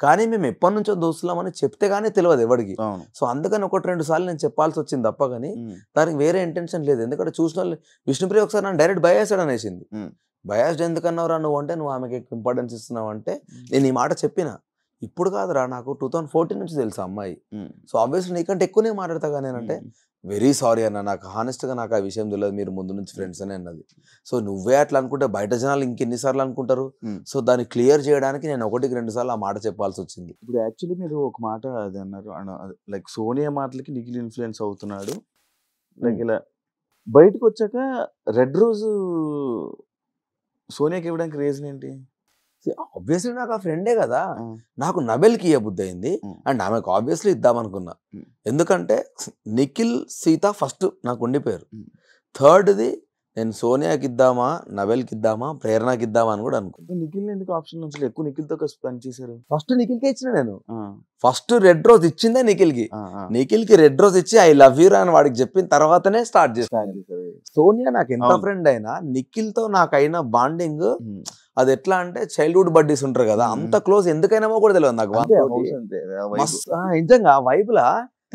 కానీ మేము ఎప్పటి నుంచో దోస్తున్నామని చెప్తే గానీ తెలియదు ఎవరికి. సో అందుకని 1-2 సార్లు నేను చెప్పాల్సి వచ్చింది తప్ప కానీ దానికి వేరే ఇంటెన్షన్ లేదు. ఎందుకంటే చూసిన వాళ్ళు విష్ణుప్రియ ఒకసారి నన్ను డైరెక్ట్ బయాస్డ్ అనేసింది. బయాస్డ్ ఎందుకన్నావురా నువ్వు అంటే, నువ్వు ఆమెకి ఇంపార్టెన్స్ ఇస్తున్నావు అంటే నేను ఈ మాట చెప్పిన. ఇప్పుడు కాదురా, నాకు 2014 నుంచి తెలుసు అమ్మాయి. సో ఆబ్వియస్లీ నీకంటే ఎక్కువనే మాట్లాడతా కానీ నేనంటే, వెరీ సారీ అన్న, నాకు హానెస్ట్గా నాకు ఆ విషయం తెలియదు, మీరు ముందు నుంచి ఫ్రెండ్స్ అని అన్నది. సో నువ్వే అట్లా అనుకుంటే బయట జనాలు ఇంకెన్నిసార్లు అనుకుంటారు. సో దాన్ని క్లియర్ చేయడానికి నేను 1-2 సార్లు ఆ మాట చెప్పాల్సి వచ్చింది. ఇప్పుడు యాక్చువల్లీ మీరు ఒక మాట అది అన్నారు, లైక్ సోనియా మాటలకి నిఖిల్ ఇన్ఫ్లుయెన్స్ అవుతున్నాడు. లైక్ ఇలా బయటకు వచ్చాక రెడ్ రోజు సోనియాకి ఇవ్వడానికి రీజన్ ఏంటి? ఆబ్వియస్లీ నాకు ఆ ఫ్రెండే కదా, నాకు నబెల్కి ఇవ్వబుద్ధి అయింది అండ్ ఆమెకు ఆబ్వియస్లీ ఇద్దామనుకున్నా. ఎందుకంటే నిఖిల్ సీత ఫస్ట్ నాకు ఉండిపోయారు. థర్డ్ది నేను సోనియాకి ఇద్దామా, నబెల్కి ఇద్దామా, ప్రేరణకి ఇద్దామా అని కూడా అనుకున్నాను. నిఖిల్ ఎందుకు ఆప్షన్ నుంచి ఎక్కువ నిఖిల్తో పనిచేశారు? ఫస్ట్ నిఖిల్కే ఇచ్చిన నేను. ఫస్ట్ రెడ్ రోజ్ ఇచ్చిందే నిఖిల్కి రెడ్ రోజ్ ఇచ్చి ఐ లవ్ యూ అని వాడికి చెప్పిన తర్వాతనే స్టార్ట్ చేస్తాను. సోనియా నాకు ఎంత ఫ్రెండ్ అయినా నిఖిల్తో నాకైన బాండింగ్ అది ఎట్లా అంటే చైల్డ్హుడ్ బడ్డీస్ ఉంటారు కదా, అంత క్లోజ్ ఎందుకైనామో కూడా తెలియదు నాకు. నిజంగా వైపులా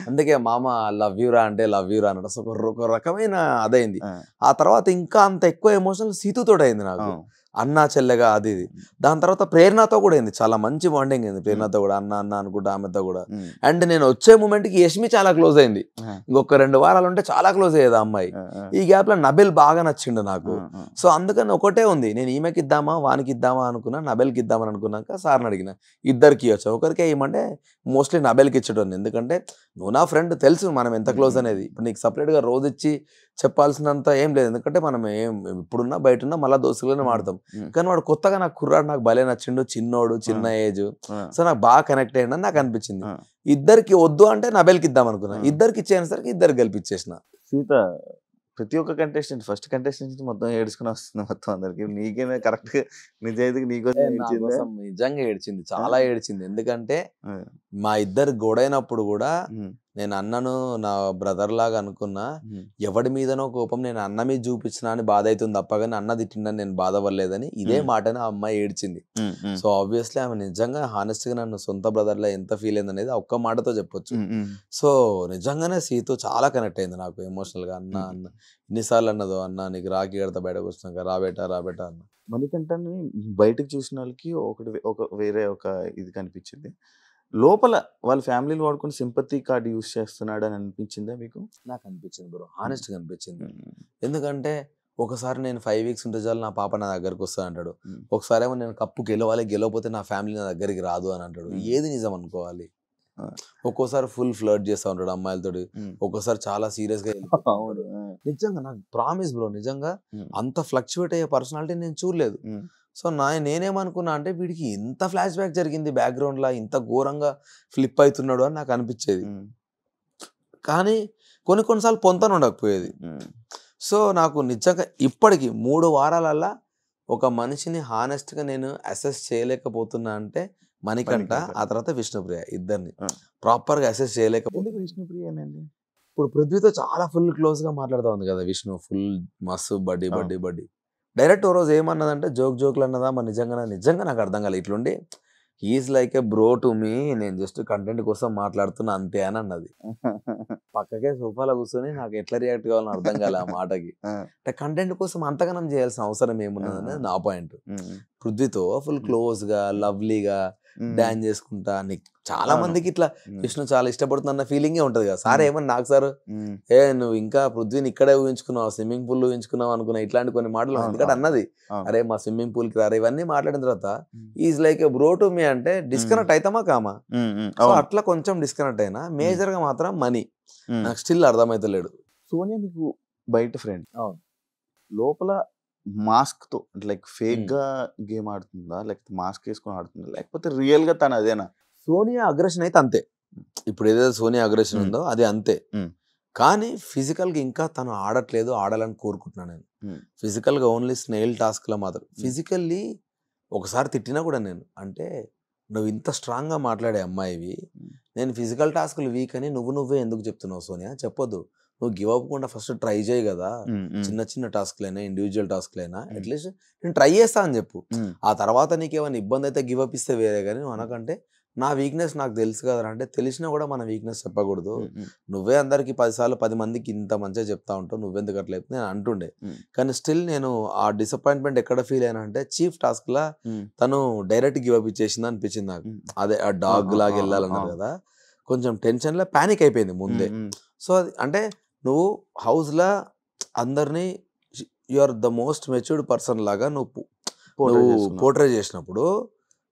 అందుకే మామ లవ్ యూరా అంటే లవ్ యూరా అన్నట్టు ఒక రకమైన అదైంది. ఆ తర్వాత ఇంకా అంత ఎక్కువ ఎమోషనల్ సీతుతో అయింది నాకు, అన్నా చెల్లెగా అది ఇది. దాని తర్వాత ప్రేరణతో కూడా అయింది, చాలా మంచి బాండింగ్ అయింది ప్రేరణతో కూడా, అన్న అనుకుంటా ఆమెతో కూడా. అండ్ నేను వచ్చే మూమెంట్కి యష్మి చాలా క్లోజ్ అయింది, ఇంకొక 2 వారాలు ఉంటే చాలా క్లోజ్ అయ్యేది ఆ అమ్మాయి. ఈ గ్యాప్ లో నబెల్ బాగా నచ్చిండు నాకు. సో అందుకని ఒకటే ఉంది, నేను ఈమెకి ఇద్దామా వానికి ఇద్దామా అనుకున్నా, నబెల్కి ఇద్దామని అనుకున్నాక సార్ని అడిగిన ఇద్దరికి ఇవ్వచ్చు, ఒకరికే ఇవ్వమంటే మోస్ట్లీ నబెల్కి ఇచ్చేటోని. ఎందుకంటే నువ్వు నా ఫ్రెండ్, తెలుసు మనం ఎంత క్లోజ్ అనేది. ఇప్పుడు నీకు సపరేట్గా రోజు ఇచ్చి చెప్పాల్సినంత ఏం లేదు, ఎందుకంటే మనం ఏం ఇప్పుడున్నా బయటన్నా మళ్ళీ దోస్తులనే మాడతాం. కానీ వాడు కొత్తగా నాకు కుర్రాడు నాకు భలే నచ్చిండు, చిన్నోడు, చిన్న ఏజ్. సో నాకు బాగా కనెక్ట్ అయ్యిందని నాకు అనిపించింది. ఇద్దరికి వద్దు అంటే నబెల్కి ఇద్దాం అనుకున్నా, ఇద్దరికి ఇచ్చేసరికి ఇద్దరు గెలిపించేసిన. సీత ప్రతి ఒక్క కంటెస్టెంట్ ఫస్ట్ కంటెస్టెంట్ మొత్తం ఏడ్చుకుని వస్తుంది మొత్తం అందరికి. నీకేమే కరెక్ట్ నిజాయితీకి నీకోసం నిజంగా ఏడ్చింది, చాలా ఏడ్చింది. ఎందుకంటే మా ఇద్దరు గొడవైనప్పుడు కూడా నేను అన్నను నా బ్రదర్ లాగా అనుకున్నా, ఎవడి మీదనో కోపం నేను అన్న మీద చూపించినా అని బాధ అవుతుంది తప్ప కానీ అన్న తిట్టిందని నేను బాధపడలేదని ఇదే మాటని ఆ అమ్మాయి ఏడ్చింది. సో ఆబ్వియస్లీ ఆమె నిజంగా హానెస్ట్ గా నన్ను సొంత బ్రదర్ లా ఎంత ఫీల్ అయింది అనేది ఒక్క మాటతో చెప్పొచ్చు. సో నిజంగానే సీతో చాలా కనెక్ట్ అయింది నాకు ఎమోషనల్ గా. అన్న ఎన్నిసార్లు అన్నదో, అన్న నీకు రాఖీ కడతా బయటకు వచ్చినాక రాబేటా అన్న. మణికంఠని బయటకు చూసిన వాళ్ళకి వేరే ఒక ఇది కనిపించింది, లోపల వాళ్ళ ఫ్యామిలీలు వాడుకుని సింపతి కార్డు యూజ్ చేస్తున్నాడు అని అనిపించిందా మీకు? నాకు అనిపించింది బ్రో, హానెస్ట్ గా అనిపించింది. ఎందుకంటే ఒకసారి నేను 5 వీక్స్ ఉంటే చాలు నా పాప నా దగ్గరకు వస్తా అంటాడు, ఒకసారి ఏమో నేను కప్పు గెలవకపోతే నా ఫ్యామిలీ నా దగ్గరికి రాదు అని అంటాడు. ఏది నిజం అనుకోవాలి? ఒక్కోసారి ఫుల్ ఫ్లర్ట్ చేస్తా ఉంటాడు అమ్మాయిలతో, ఒక్కోసారి చాలా సీరియస్ గా. నిజంగా నాకు ప్రామిస్ బ్రో, నిజంగా అంత ఫ్లక్చువేట్ అయ్యే పర్సనాలిటీ నేను చూడలేదు. సో నేనేమనుకున్నా అంటే వీడికి ఇంత ఫ్లాష్ బ్యాక్ జరిగింది బ్యాక్గ్రౌండ్ లా, ఇంత ఘోరంగా ఫ్లిప్ అవుతున్నాడు అని నాకు అనిపించేది. కానీ కొన్నిసార్లు పొంతన ఉండకపోయేది. సో నాకు నిజంగా ఇప్పటికి 3 వారాలల్లా ఒక మనిషిని హానెస్ట్ గా నేను అసెస్ చేయలేకపోతున్నా అంటే మణికంఠ, ఆ తర్వాత విష్ణుప్రియ, ఇద్దరిని ప్రాపర్ గా అసెస్ చేయలేకపోతే. విష్ణుప్రియ ఏమైంది? ఇప్పుడు పృథ్వీతో చాలా ఫుల్ క్లోజ్ గా మాట్లాడుతూ ఉంది కదా విష్ణు, ఫుల్ మస్తు బడ్డీ. డైరెక్ట్ ఓ రోజు ఏమన్నదంటే జోకులు అన్నదా మరి నిజంగా నాకు అర్థం కాలేదు. ఇట్లుండి he's like a bro to me, నేను జస్ట్ కంటెంట్ కోసం మాట్లాడుతున్నా అంతే అని అన్నది. పక్కకే సోఫాలో కూర్చొని నాకు ఎట్లా రియాక్ట్ కావాలని అర్థం కాలే ఆ మాటకి. అంటే కంటెంట్ కోసం అంతగానం చేయాల్సిన అవసరం ఏమున్నది అనేది నా పాయింట్. పృథ్వీతో ఫుల్ క్లోజ్ గా లవ్లీగా డాన్స్ చేసుకుంటా నీకు చాలా మందికి ఇట్లా విష్ణు చాలా ఇష్టపడుతున్న ఫీలింగే ఉంటది కదా. సార్ ఏమన్నా నాకు సార్ నువ్వు ఇంకా పృథ్వీని ఇక్కడే ఊహించుకున్నావు, స్విమ్మింగ్ పూల్ ఊహించుకున్నావు అనుకున్నా, ఇట్లాంటి కొన్ని మాటలు ఎందుకంటే అన్నది అరే మా స్విమ్మింగ్ పూల్ కి రారు ఇవన్నీ మాట్లాడిన తర్వాత ఈజ్ లైక్ బ్రో టు మీ అంటే డిస్కనెక్ట్ అవుతామా కామా. సో అట్లా కొంచెం డిస్కనెక్ట్ అయినా, మేజర్ గా మాత్రం మనీ నాకు స్టిల్ అర్థమైతలేడు. సోనియా మీకు బయట ఫ్రెండ్, లోపల మాస్క్ తో లైక్ ఫేక్ గా గేమ్ ఆడుతుందా, లేకపోతే మాస్క్ వేసుకొని ఆడుతుందా, లేకపోతే రియల్ గా తను అదేనా? సోనియా అగ్రెషన్ అయితే అంతే, ఇప్పుడు ఏదైతే సోనియా అగ్రెషన్ ఉందో అది అంతే. కానీ ఫిజికల్ గా ఇంకా తను ఆడట్లేదు, ఆడాలని కోరుకుంటున్నాను నేను. ఫిజికల్ గా ఓన్లీ స్నేల్ టాస్క్ లో మాత్రం. ఫిజికల్లీ ఒకసారి తిట్టినా కూడా నేను, అంటే నువ్వు ఇంత స్ట్రాంగ్ గా మాట్లాడే అమ్మాయివి, నేను ఫిజికల్ టాస్క్లు వీక్ అని నువ్వే ఎందుకు చెప్తున్నావు సోనియా, చెప్పొద్దు. నువ్వు గివ్ అవ్వకుండా ఫస్ట్ ట్రై చేయి కదా, చిన్న చిన్న టాస్క్లైనా ఇండివిజువల్ టాస్క్లైనా అట్లీస్ట్ నేను ట్రై చేస్తా అని చెప్పు. ఆ తర్వాత నీకేమైనా ఇబ్బంది అయితే గివ్ అప్ ఇస్తే వేరే, కానీ నువ్వు అనకంటే నా వీక్నెస్ నాకు తెలుసు కదా అంటే, తెలిసినా కూడా మన వీక్నెస్ చెప్పకూడదు. నువ్వే అందరికి 10 సార్లు 10 మందికి ఇంత మంచిగా చెప్తా ఉంటావు, నువ్వెందుకు అట్లేదు నేను అంటుండే. కానీ స్టిల్ నేను ఆ డిసప్పాయింట్మెంట్ ఎక్కడ ఫీల్ అయినా అంటే, చీఫ్ టాస్క్ లా తను డైరెక్ట్ గివ్ అప్ ఇచ్చేసింది అనిపించింది నాకు. అదే ఆ డాగ్ లాగా వెళ్ళాలన్నారు కదా, కొంచెం టెన్షన్ లో ప్యానిక్ అయిపోయింది ముందే. సో అది అంటే నువ్వు హౌస్ లా అందరినీ you are the most matured person లాగా నువ్వు పోర్ట్రే చేసినప్పుడు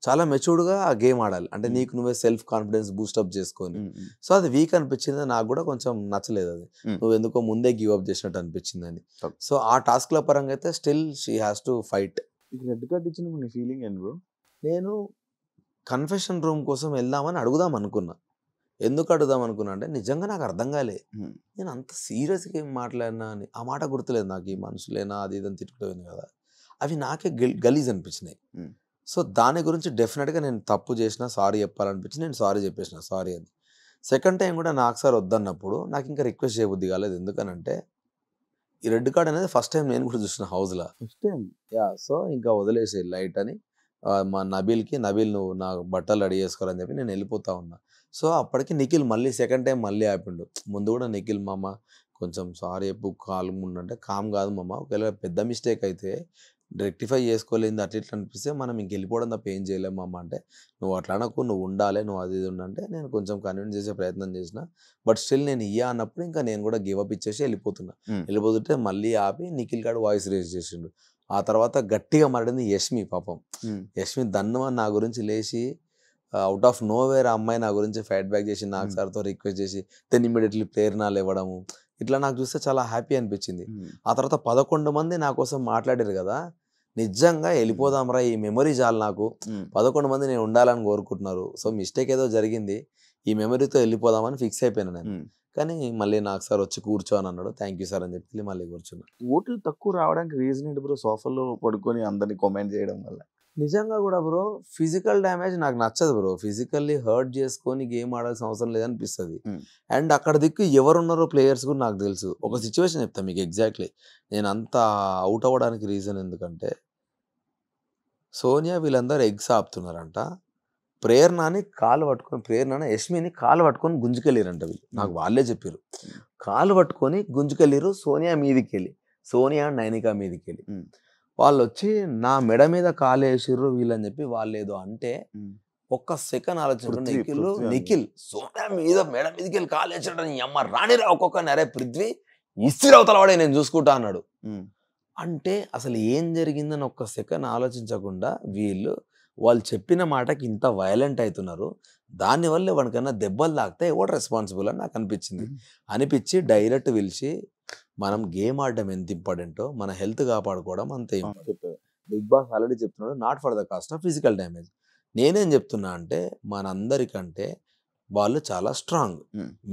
చాలా మెచ్యూర్డ్గా ఆ గేమ్ ఆడాలి. అంటే నీకు నువ్వే సెల్ఫ్ కాన్ఫిడెన్స్ బూస్టప్ చేసుకొని. సో అది వీక్ అనిపించింది నాకు కూడా, కొంచెం నచ్చలేదు అది. నువ్వు ఎందుకో ముందే గివ్ అప్ చేసినట్టు అనిపించింది అని. సో ఆ టాస్క్ల పరంగా అయితే still she has to fight. Red card ఇచ్చిన నీ ఫీలింగ్ ఏంటి బ్రో? నేను కన్ఫెషన్ రూమ్ కోసం వెళ్దామని అడుగుదాం అనుకున్నా. ఎందుకు అడుగుదాం అనుకున్నా అంటే, నిజంగా నాకు అర్థం కాలే నేను అంత సీరియస్గా ఏం మాట్లాడినా అని. ఆ మాట గుర్తులేదు నాకు, ఈ మనుషులేనా అది ఇదని తిట్టుకుంటుంది కదా, అవి నాకే గలీజ్ అనిపించినాయి. సో దాని గురించి డెఫినెట్గా నేను తప్పు చేసిన, సారీ చెప్పాలనిపించి నేను సారీ చెప్పేసిన, సారీ అని. సెకండ్ టైం కూడా నాకు సార్ వద్దన్నప్పుడు నాకు ఇంకా రిక్వెస్ట్ చేయబుద్ధి కాలేదు. ఎందుకనంటే ఈ రెడ్ కార్డ్ అనేది ఫస్ట్ టైం నేను కూడా చూసిన హౌస్లో, ఫస్ట్ టైం. సో ఇంకా వదిలేసే లైట్ అని మా నబీల్ నువ్వు నా బట్టలు రెడీ చేసుకోవాలని చెప్పి నేను వెళ్ళిపోతా ఉన్నా. సో అప్పటికి నిఖిల్ మళ్ళీ సెకండ్ టైం మళ్ళీ ఆపిండు. ముందు కూడా నిఖిల్ మామ కొంచెం సారీ చెప్పు, కామ్ ఉండంటే, కామ్ కాదు మామ, ఒకవేళ పెద్ద మిస్టేక్ అయితే రెక్టిఫై చేసుకోలేదు అట్లా ఇట్లా అనిపిస్తే మనం ఇంక వెళ్ళిపోవడం తప్ప ఏం చేయలేము అమ్మ అంటే, నువ్వు అట్లా అనకు, నువ్వు ఉండాలి, నువ్వు అది ఇది ఉండంటే నేను కొంచెం కన్విన్స్ చేసే ప్రయత్నం చేసిన. బట్ స్టిల్ నేను అన్నప్పుడు ఇంకా నేను కూడా గివ్ అప్ ఇచ్చేసి వెళ్ళిపోతుంటే మళ్ళీ ఆపి నిఖిల్ గారు వాయిస్ రేజ్ చేసిండు. ఆ తర్వాత గట్టిగా మాట్లాడింది యష్మి. పాపం యష్మి దన్ను అని నా గురించి లేచి అవుట్ ఆఫ్ నో వేర్ అమ్మాయి నా గురించి ఫైట్ బ్యాక్ చేసి నాకు సార్తో రిక్వెస్ట్ చేసి దెన్ ఇమీడియట్లీ ప్రేరణలు ఇవ్వడము, ఇట్లా నాకు చూస్తే చాలా హ్యాపీ అనిపించింది. ఆ తర్వాత 11 మంది నా కోసం మాట్లాడారు కదా, నిజంగా వెళ్ళిపోదాంరా, ఈ మెమరీ చాలు నాకు. 11 మంది నేను ఉండాలని కోరుకుంటున్నారు. సో మిస్టేక్ ఏదో జరిగింది, ఈ మెమరీతో వెళ్ళిపోదామని ఫిక్స్ అయిపోయాను నేను. కానీ మళ్ళీ నాకు సార్ వచ్చి కూర్చో అని అన్నాడు. థ్యాంక్ యూ సార్ అని చెప్పి మళ్ళీ కూర్చున్నా. ఓట్లు తక్కువ రావడానికి రీజన్ ఏంటి బ్రో? సోఫాలో పడుకొని అందరినీ కామెంట్ చేయడం వల్ల? నిజంగా కూడా బ్రో, ఫిజికల్ డ్యామేజ్ నాకు నచ్చదు బ్రో. ఫిజికల్లీ హర్ట్ చేసుకొని గేమ్ ఆడాల్సిన అవసరం లేదనిపిస్తుంది. అండ్ అక్కడ దిక్కు ఎవరున్నారో ప్లేయర్స్ కూడా నాకు తెలుసు. ఒక సిచ్యువేషన్ చెప్తాను మీకు ఎగ్జాక్ట్లీ. నేను అంత అవుట్ అవ్వడానికి రీజన్ ఎందుకంటే, సోనియా వీళ్ళందరూ ఎగ్స్ ఆపుతున్నారంట, ప్రేరణని కాలు పట్టుకొని, ప్రేరణని యష్మిని కాలు పట్టుకొని గుంజుకెళ్ళిరంట వీళ్ళు. నాకు వాళ్ళే చెప్పారు. కాలు పట్టుకొని గుంజుకెళ్ళిరు సోనియా మీదికి వెళ్ళి, సోనియా నైనికా మీదికి వెళ్ళి. వాళ్ళు వచ్చి నా మెడ మీద కాలు వేసిర్రు వీళ్ళని చెప్పి వాళ్ళు ఏదో అంటే, ఒక్క సెకండ్ ఆలోచించారు నిఖిల్ సోనియా మీద మెడ మీదకి వెళ్ళి కాలు వేసాడు. అమ్మ రాణిరా ఒక్కొక్కరిని, అరే పృథ్వీ ఇస్తిరవతల వాడే నేను చూసుకుంటా అన్నాడు. అంటే అసలు ఏం జరిగిందని ఒక్క సెకండ్ ఆలోచించకుండా వాళ్ళు చెప్పిన మాటకి ఇంత వైలెంట్ అవుతున్నారు. దానివల్ల వాడికన్నా దెబ్బలు తాకితే ఎవడు రెస్పాన్సిబుల్ అని నాకు అనిపించి డైరెక్ట్ పిలిచి, మనం గేమ్ ఆడడం ఎంత ఇంపార్టెంటో మన హెల్త్ కాపాడుకోవడం అంతే ఇంపార్టెంట్. బిగ్ బాస్ ఆల్రెడీ చెప్తున్నాడు, not for the cost of physical damage. నేనేం చెప్తున్నా అంటే, మనందరికంటే వాళ్ళు చాలా స్ట్రాంగ్.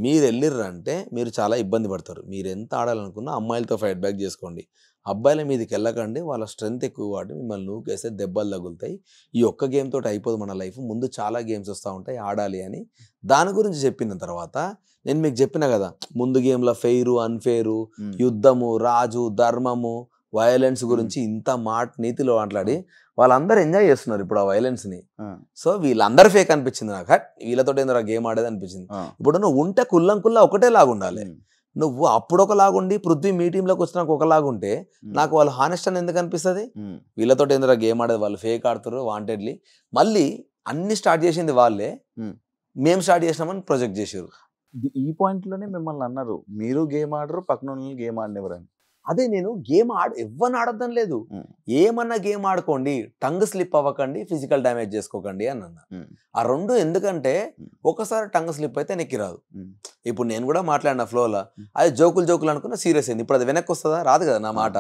మీరు వెళ్ళిర్రంటే మీరు చాలా ఇబ్బంది పడతారు. మీరు ఎంత ఆడాలనుకున్నా అమ్మాయిలతో ఫైట్ బ్యాక్ చేసుకోండి. అబ్బాయిల మీదకి వెళ్ళకండి, వాళ్ళ స్ట్రెంత్ ఎక్కువ కాబట్టి మిమ్మల్ని నూకేస్తే దెబ్బలు తగులుతాయి. ఈ ఒక్క గేమ్ తోటి అయిపోదు మన లైఫ్, ముందు చాలా గేమ్స్ వస్తూ ఉంటాయి, ఆడాలి అని దాని గురించి చెప్పిన తర్వాత నేను మీకు చెప్పిన కదా, ముందు గేమ్లో ఫెయిరు అన్ఫెయిరు, యుద్ధము, రాజు, ధర్మము, వైలెన్స్ గురించి ఇంత నీతిలో మాట్లాడి వాళ్ళందరూ ఎంజాయ్ చేస్తున్నారు ఇప్పుడు ఆ వైలెన్స్ ని. సో వీళ్ళందరూ ఫేక్ అనిపించింది నాకు. వీళ్ళతో ఏందో గేమ్ ఆడేది అనిపించింది. ఇప్పుడు నువ్వు ఉంటే కుల్లంకుల్లా ఒకటే లాగా ఉండాలి. నువ్వు అప్పుడు ఒకలాగుండి పృథ్వీ మీ టీంలోకి వచ్చినాక ఒకలాగుంటే నాకు వాళ్ళు హానెస్ట్ అని ఎందుకు అనిపిస్తుంది? వీళ్ళతో ఏందో గేమ్ ఆడేది, వాళ్ళు ఫేక్ ఆడుతారు వాంటెడ్లీ. మళ్ళీ అన్ని స్టార్ట్ చేసింది వాళ్ళే, మేము స్టార్ట్ చేసినామని ప్రొజెక్ట్ చేసారు. ఈ పాయింట్ లోనే మిమ్మల్ని అన్నారు మీరు గేమ్ ఆడరు, పక్కన గేమ్ ఆడినెవరని. అదే నేను గేమ్ ఎవరిని ఆడొద్దని లేదు, ఏమన్నా గేమ్ ఆడుకోండి, టంగ్ స్లిప్ అవ్వకండి, ఫిజికల్ డ్యామేజ్ చేసుకోకండి అని అన్న. ఆ రెండు ఎందుకంటే ఒకసారి టంగ్ స్లిప్ అయితే నెక్కి రాదు. ఇప్పుడు నేను కూడా మాట్లాడిన ఫ్లోలో అది జోకులు అనుకున్నా సీరియస్ అయింది, ఇప్పుడు అది వెనక్కి వస్తుందా? రాదు కదా నా మాట.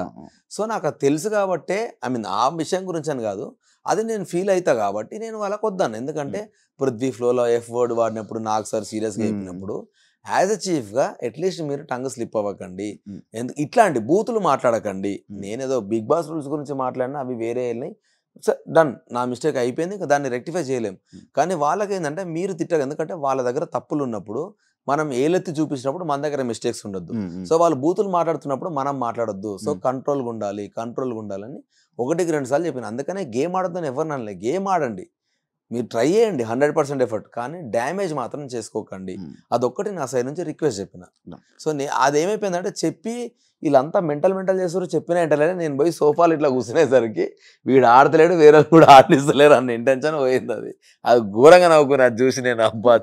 సో నాకు అది తెలుసు కాబట్టే, ఐ మీన్ ఆ విషయం గురించి అని కాదు, అది నేను ఫీల్ అవుతా కాబట్టి నేను వాళ్ళకి వద్దాను. ఎందుకంటే పృథ్వీ ఫ్లోలో ఎఫ్ వర్డ్ వాడినప్పుడు నాకు సార్ సీరియస్గా చెప్పినప్పుడు యాజ్ అ చీఫ్గా అట్లీస్ట్ మీరు టంగ్ స్లిప్ అవ్వకండి, ఇట్లాంటి బూతులు మాట్లాడకండి. నేనేదో బిగ్ బాస్ రూల్స్ గురించి మాట్లాడినా అవి వేరే వెళ్ళినాయి, డన్, నా మిస్టేక్ అయిపోయింది, ఇంకా దాన్ని రెక్టిఫై చేయలేం. కానీ వాళ్ళకి ఏంటంటే మీరు తిట్టరు, ఎందుకంటే వాళ్ళ దగ్గర తప్పులు ఉన్నప్పుడు మనం ఏలెత్తి చూపించినప్పుడు మన దగ్గర మిస్టేక్స్ ఉండొద్దు. సో వాళ్ళు బూతులు మాట్లాడుతున్నప్పుడు మనం మాట్లాడొద్దు. సో కంట్రోల్గా ఉండాలని 1-2 సార్లు చెప్పిన. అందుకనే గేమ్ ఆడొద్దని ఎవరిని అనలే, గేమ్ ఆడండి, మీరు ట్రై చేయండి 100% ఎఫర్ట్, కానీ డ్యామేజ్ మాత్రం చేసుకోకండి. అదొక్కటి నా సైడ్ నుంచి రిక్వెస్ట్ చెప్పిన. సో అదేమైపోయిందంటే చెప్పి వీళ్ళంతా మెంటల్ చేస్తారు, చెప్పిన ఇంటర్లేదు. నేను పోయి సోఫాలు ఇట్లా కూర్చునేసరికి వీడు ఆడతలేడు, వేరే కూడా ఆడిస్తలేరు అన్న ఇంటెన్షన్ పోయింది. అది ఘోరంగా నవ్వుకుని అది చూసి నేను, అబ్బా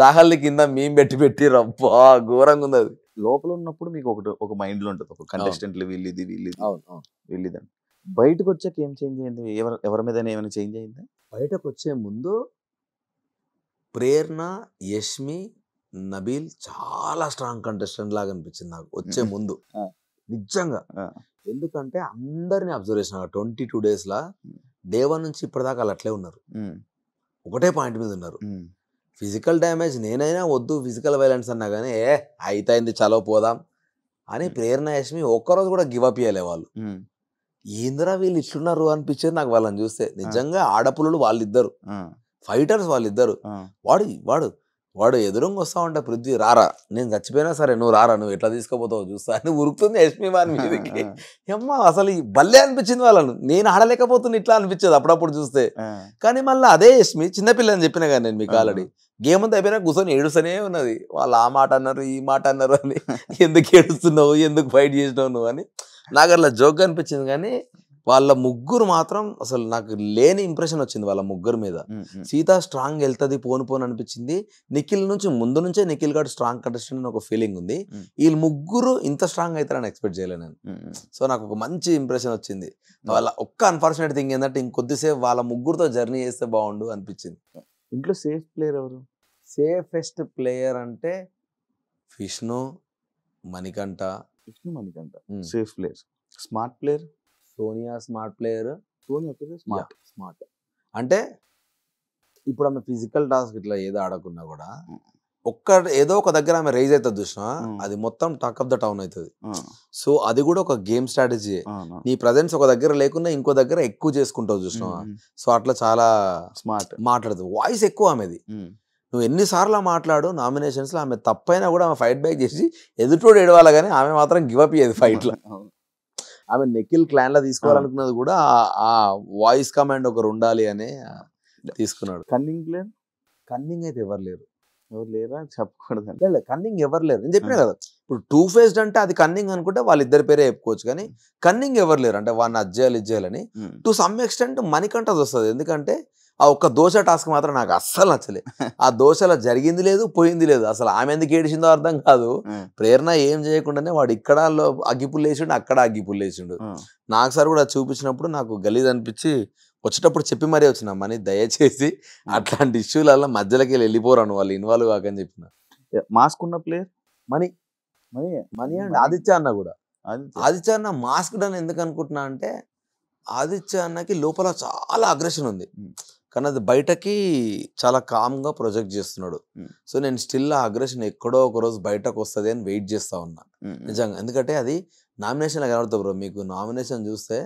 చాహల్ని కింద మేము పెట్టి రబ్బా ఘోరంగా ఉంది. అది లోపల ఉన్నప్పుడు మీకు ఒక మైండ్ లో ఉంటుంది, ఒక కంటెస్టెంట్లు వీళ్ళిది వీళ్ళిదని. బయటకు వచ్చాక ఏం చేంజ్ అయింది? ఎవరి మీద ఏమైనా చేంజ్ అయిందా? బయటకు వచ్చే ముందు ప్రేరణ, యష్మి, నబీల్ చాలా స్ట్రాంగ్ కంటెస్టెంట్ లాగా అనిపించింది నాకు వచ్చే ముందు నిజంగా. ఎందుకంటే అందరినీ అబ్జర్వ్ చేసిన 22 days డే 1 నుంచి ఇప్పటిదాకా వాళ్ళు అట్లే ఉన్నారు, ఒకటే పాయింట్ మీద ఉన్నారు. ఫిజికల్ డ్యామేజ్ నేనైనా వద్దు, ఫిజికల్ వైలెన్స్ అన్నా కానీ అయితేంది చలో పోదాం అని ప్రేరణ, యష్మి ఒక్కరోజు కూడా గివప్ చేయలే. వాళ్ళు ఏందిరా వీళ్ళు ఇట్లున్నారు అనిపించేది నాకు వాళ్ళని చూస్తే. నిజంగా ఆడపుల్లలు వాళ్ళిద్దరు, ఫైటర్స్ వాళ్ళిద్దరు. వాడు ఎదురుంగా వస్తా ఉంటే పృథ్వీ రారా, నేను చచ్చిపోయినా సరే నువ్వు రారా, నువ్వు ఎట్లా తీసుకుపోతావు చూస్తా అని ఉరుకుతుంది యష్మి వారి మీదకి. అమ్మా అసలు భలే అనిపించింది వాళ్ళను, నేను ఆడలేకపోతున్నా ఇట్లా అనిపించేది అప్పుడప్పుడు చూస్తే. కానీ మళ్ళీ అదే యష్మి చిన్నపిల్ల అని చెప్పిన కానీ నేను మీకు ఆల్రెడీ గేమ్ అంతా అయిపోయినా కూర్చొని ఏడుస్తూనే ఉన్నది. వాళ్ళు ఆ మాట అన్నారు ఈ మాట అన్నారు అని, ఎందుకు ఏడుస్తున్నావు, ఎందుకు ఫైట్ చేసినావు నువ్వు అని నాకు అట్లా జోక్ అనిపించింది. కానీ వాళ్ళ ముగ్గురు మాత్రం అసలు నాకు లేని ఇంప్రెషన్ వచ్చింది వాళ్ళ ముగ్గురు మీద. సీత స్ట్రాంగ్ వెళ్తుంది పోను అనిపించింది. నిఖిల్ నుంచి ముందు నుంచే నిఖిల్ గారు స్ట్రాంగ్ కంటెస్టెంట్ అని ఒక ఫీలింగ్ ఉంది. వీళ్ళు ముగ్గురు ఇంత స్ట్రాంగ్ అవుతారని ఎక్స్పెక్ట్ చేయలేను నేను. సో నాకు ఒక మంచి ఇంప్రెషన్ వచ్చింది. వాళ్ళ ఒక్క అన్ఫార్చునేట్ థింగ్ ఏంటంటే ఇంకొద్దిసేపు వాళ్ళ ముగ్గురుతో జర్నీ చేస్తే బాగుండు అనిపించింది. ఇంట్లో సేఫ్ ప్లేయర్ ఎవరు? సేఫెస్ట్ ప్లేయర్ అంటే Vishnu, Manikanta. Safe player. Smart player Sonia smart player. Sonia smart అంటే ఇప్పుడు ఆమె ఫిజికల్ టాస్క్ ఇట్లా ఏదో ఆడకున్నా కూడా ఏదో ఒక దగ్గర ఆమె రైజ్ అవుతుంది చూసినా, అది మొత్తం టాక్ ఆఫ్ ద టౌన్ అవుతుంది. సో అది కూడా ఒక గేమ్ స్ట్రాటజీ. నీ ప్రజెన్స్ ఒక దగ్గర లేకుండా ఇంకో దగ్గర ఎక్కువ చేసుకుంటావు చూసినావా. సో అట్లా చాలా స్మార్ట్ మాట్లాడుతుంది. వాయిస్ ఎక్కువ ఆమెది. నువ్వు ఎన్నిసార్లు మాట్లాడు నామినేషన్స్లో, ఆమె తప్పైనా కూడా ఆమె ఫైట్ బ్యాక్ చేసి ఎదుటోడు ఏడవాలి, కానీ ఆమె మాత్రం గివప్ అయ్యేది ఫైట్లో. ఆమె నిఖిల్ క్లాన్లో తీసుకోవాలనుకున్నది కూడా ఆ వాయిస్ కమాండ్ ఒకరు ఉండాలి అని తీసుకున్నాడు. కన్నింగ్ అయితే ఎవరు లేరు చెప్పకూడదు. కన్నింగ్ ఎవరు లేరు నేను చెప్పినా కదా. ఇప్పుడు 2 faced అంటే అది కన్నింగ్ అనుకుంటే వాళ్ళిద్దరి పేరే చెప్పుకోవచ్చు, కానీ కన్నింగ్ ఎవరు లేరు. అంటే వాడిని అది చేయాలని టు సమ్ ఎక్స్టెంట్ మణికంఠది వస్తుంది. ఎందుకంటే ఆ ఒక్క దోశ టాస్క్ మాత్రం నాకు అస్సలు నచ్చలే. ఆ దోశలో జరిగింది లేదు పోయింది లేదు. అసలు ఆమె ఎందుకు ఏడిచిందో అర్థం కాదు. ప్రేరణ ఏం చేయకుండానే వాడు ఇక్కడ అగ్గిపుల్లు వేసిండు, అక్కడ అగ్గిపుల్లు వేసిండు. నాకు సార్ కూడా చూపించినప్పుడు నాకు గలీజ్ అనిపించి వచ్చేటప్పుడు చెప్పి మరీ వచ్చిన, మనీ దయచేసి అట్లాంటి ఇష్యూలలో మధ్యలోకి వెళ్ళిపోరాను, వాళ్ళు ఇన్వాల్వ్ కాకని చెప్పిన. మాస్క్ ఉన్న ప్లేయర్ మనీ అండ్ ఆదిత్య అన్న కూడా. ఆదిత్య అన్న మాస్క్ అని ఎందుకు అనుకుంటున్నా అంటే ఆదిత్య అన్నకి లోపల చాలా అగ్రెషన్ ఉంది, కానీ అది బయటకి చాలా కామ్గా ప్రొజెక్ట్ చేస్తున్నాడు. సో నేను స్టిల్ ఆ అగ్రెషన్ ఎక్కడో ఒక రోజు బయటకు వస్తుంది అని వెయిట్ చేస్తా ఉన్నా నిజంగా. ఎందుకంటే అది నామినేషన్లో కనబడుతుంది బ్రో. మీకు నామినేషన్ చూస్తే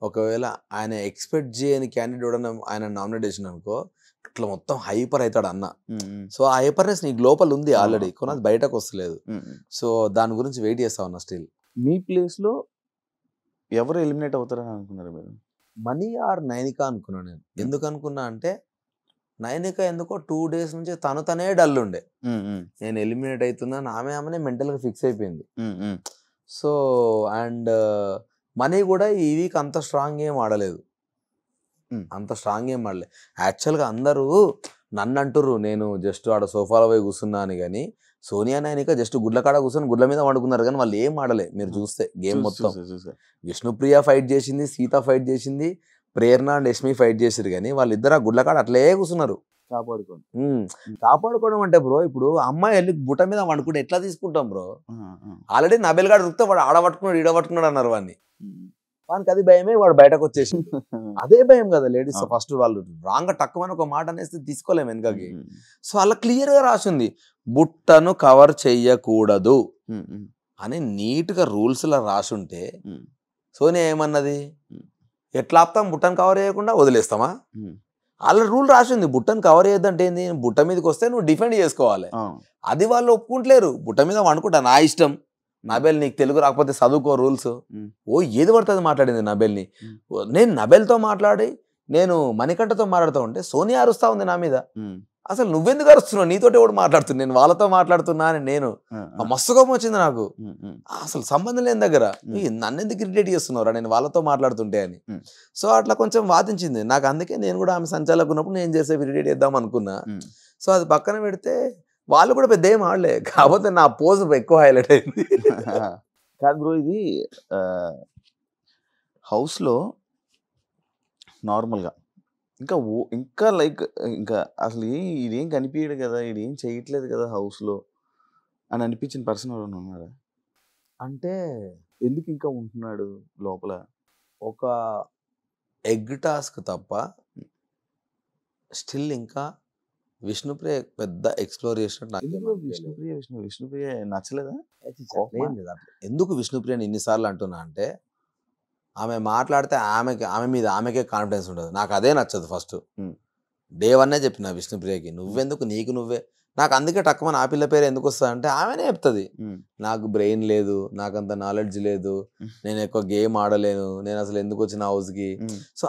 ఒకవేళ ఆయన ఎక్స్పెక్ట్ చేయని క్యాండిడేట్ ఆయన నామినేట్ చేసిన అనుకో, ఇట్లా మొత్తం హైపర్ అవుతాడు అన్న. సో ఆ హైపర్నెస్ నీకు లోపల ఉంది ఆల్రెడీ, కానీ అది బయటకు వస్తలేదు. సో దాని గురించి వెయిట్ చేస్తా ఉన్నా స్టిల్. మీ ప్లేస్లో ఎవరు ఎలిమినేట్ అవుతారని అనుకున్నారు మీరు? మనీ ఆర్ నైనిక అనుకున్నాను నేను. ఎందుకు అనుకున్నా అంటే నైనిక ఎందుకో 2 days నుంచి తనే డల్ ఉండే, నేను ఎలిమినేట్ అవుతున్నాను, ఆమెనే మెంటల్గా ఫిక్స్ అయిపోయింది. సో అండ్ మనీ కూడా ఈ వీక్ అంత స్ట్రాంగ్ ఏం ఆడలేదు. అంత స్ట్రాంగ్ ఏం ఆడలే. యాక్చువల్గా అందరూ నన్ను అంటుర్రు నేను జస్ట్ ఆడ సోఫాలో పోయి కూర్చున్నా అని, కానీ సోనియా నైనిక జస్ట్ గుడ్ల కాడ కూర్చొని గుడ్ల మీద వండుకున్నారు, కానీ వాళ్ళు ఏం ఆడలే. మీరు చూస్తే గేమ్ మొత్తం విష్ణుప్రియ ఫైట్ చేసింది, సీత ఫైట్ చేసింది, ప్రేరణ అండ్ యష్మి ఫైట్ చేసారు, కానీ వాళ్ళిద్దరు ఆ గుడ్ల కాడ అట్లే కూర్చున్నారు. కాపాడుకోవడం అంటే బ్రో, ఇప్పుడు అమ్మాయి వెళ్ళి బుట్ట మీద వండుకుంటే ఎట్లా తీసుకుంటాం బ్రో? ఆల్రెడీ నబెల్ గాడు రుక్తే వాడు ఆడ పట్టుకున్నాడు ఈడ పట్టుకున్నాడు అన్నారు వాడిని. వానికి అది భయమే, వాడు బయటకు వచ్చేసి అదే భయం కదా లేడీస్. ఫస్ట్ వాళ్ళు రాంగ్ టక్కుమని ఒక మాట అనేసి తీసుకోలేము వెనకకి. సో అలా క్లియర్ గా రాసింది, బుట్టను కవర్ చెయ్యకూడదు అని నీట్ గా రూల్స్ లా రాసుంటే సోనియా ఏమన్నది, ఎట్లా ఆపుతాం బుట్టను కవర్ చేయకుండా వదిలేస్తామా? వాళ్ళ రూల్ రాసింది, బుట్టను కవర్ చేయొద్దంటే ఏంది, బుట్ట మీదకి వస్తే నువ్వు డిఫెండ్ చేసుకోవాలి. అది వాళ్ళు ఒప్పుకుంటలేరు. బుట్ట మీద వండుకుంటా నా ఇష్టం, నబెల్ నీకు తెలుగు రాకపోతే చదువుకో రూల్స్. ఓ ఏది పడుతుంది మాట్లాడింది నబెల్ని. నేను నబెల్తో మాట్లాడి నేను మణికంఠతో మాట్లాడుతూ ఉంటే సోనియా అరుస్తా ఉంది నా మీద. అసలు నువ్వెందుకు అరుస్తున్నావు, నీతోటి ఎవడు మాట్లాడుతున్నా, నేను వాళ్ళతో మాట్లాడుతున్నా అని. నేను మస్తు కోపం వచ్చింది నాకు. అసలు సంబంధం లేని దగ్గర నన్ను ఎందుకు ఇరిటేట్ చేస్తున్నారా నేను వాళ్ళతో మాట్లాడుతుంటే అని. సో అట్లా కొంచెం వాదించింది నాకు. అందుకే నేను కూడా ఆమె సంచాలకు ఉన్నప్పుడు నేను చేసే ఇరిటేట్ చేద్దాం అనుకున్నా. సో అది పక్కన పెడితే వాళ్ళు కూడా పెద్ద ఏం ఆడలే, కాకపోతే నా పోజ్ ఎక్కువ హైలైట్ అయింది. కాదు బ్రో, ఇది హౌస్లో నార్మల్గా ఇంకా లైక్ ఇంకా అసలు ఇదేం కనిపించడు కదా, ఇదేం చేయట్లేదు కదా హౌస్లో అని అనిపించిన పర్సన్ ఎవరైనా ఉన్నారా? అంటే ఎందుకు ఇంకా ఉంటున్నాడు లోపల? ఒక ఎగ్ టాస్క్ తప్ప స్టిల్ ఇంకా విష్ణుప్రియ పెద్ద ఎక్స్ప్లోర్ చేసినట్టు. విష్ణుప్రియ నచ్చలేదా? ఎందుకు విష్ణుప్రియని ఇన్నిసార్లు అంటున్నా అంటే, ఆమె మాట్లాడితే ఆమెకే కాన్ఫిడెన్స్ ఉండదు. నాకు అదే నచ్చదు. ఫస్ట్ డే వన్నే చెప్పిన విష్ణుప్రియకి, నువ్వెందుకు నీకు నువ్వే, నాకు అందుకే టక్కుమని ఆ పిల్ల పేరు ఎందుకు వస్తుంది అంటే ఆమెనే చెప్తుంది, నాకు బ్రెయిన్ లేదు, నాకు అంత నాలెడ్జ్ లేదు, నేను ఎక్కువ గేమ్ ఆడలేను, నేను అసలు ఎందుకు వచ్చిన హౌస్కి. సో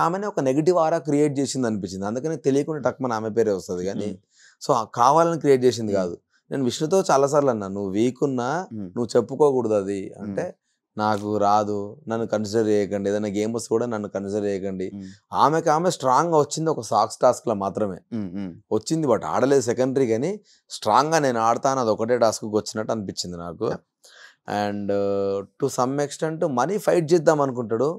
ఆమెనే ఒక నెగిటివ్ ఆరా క్రియేట్ చేసింది అనిపించింది. అందుకని తెలియకుండా టక్కుమని ఆమె పేరే వస్తుంది, కానీ సో కావాలని క్రియేట్ చేసింది కాదు. నేను విష్ణుతో చాలాసార్లు అన్నా, నువ్వు వీక్ ఉన్నా నువ్వు చెప్పుకోకూడదు అది అంటే, నాకు రాదు, నన్ను కన్సిడర్ చేయకండి, ఏదైనా గేమ్ వస్తే కూడా నన్ను కన్సిడర్ చేయకండి. ఆమె స్ట్రాంగ్గా వచ్చింది ఒక సాక్స్ టాస్క్లో మాత్రమే వచ్చింది, బట్ ఆడలేదు సెకండరీ. కానీ స్ట్రాంగ్గా నేను ఆడతాను, అది ఒకటే టాస్క్కి వచ్చినట్టు అనిపించింది నాకు. And to some extent money fight చేద్దాం అనుకుంటాడు,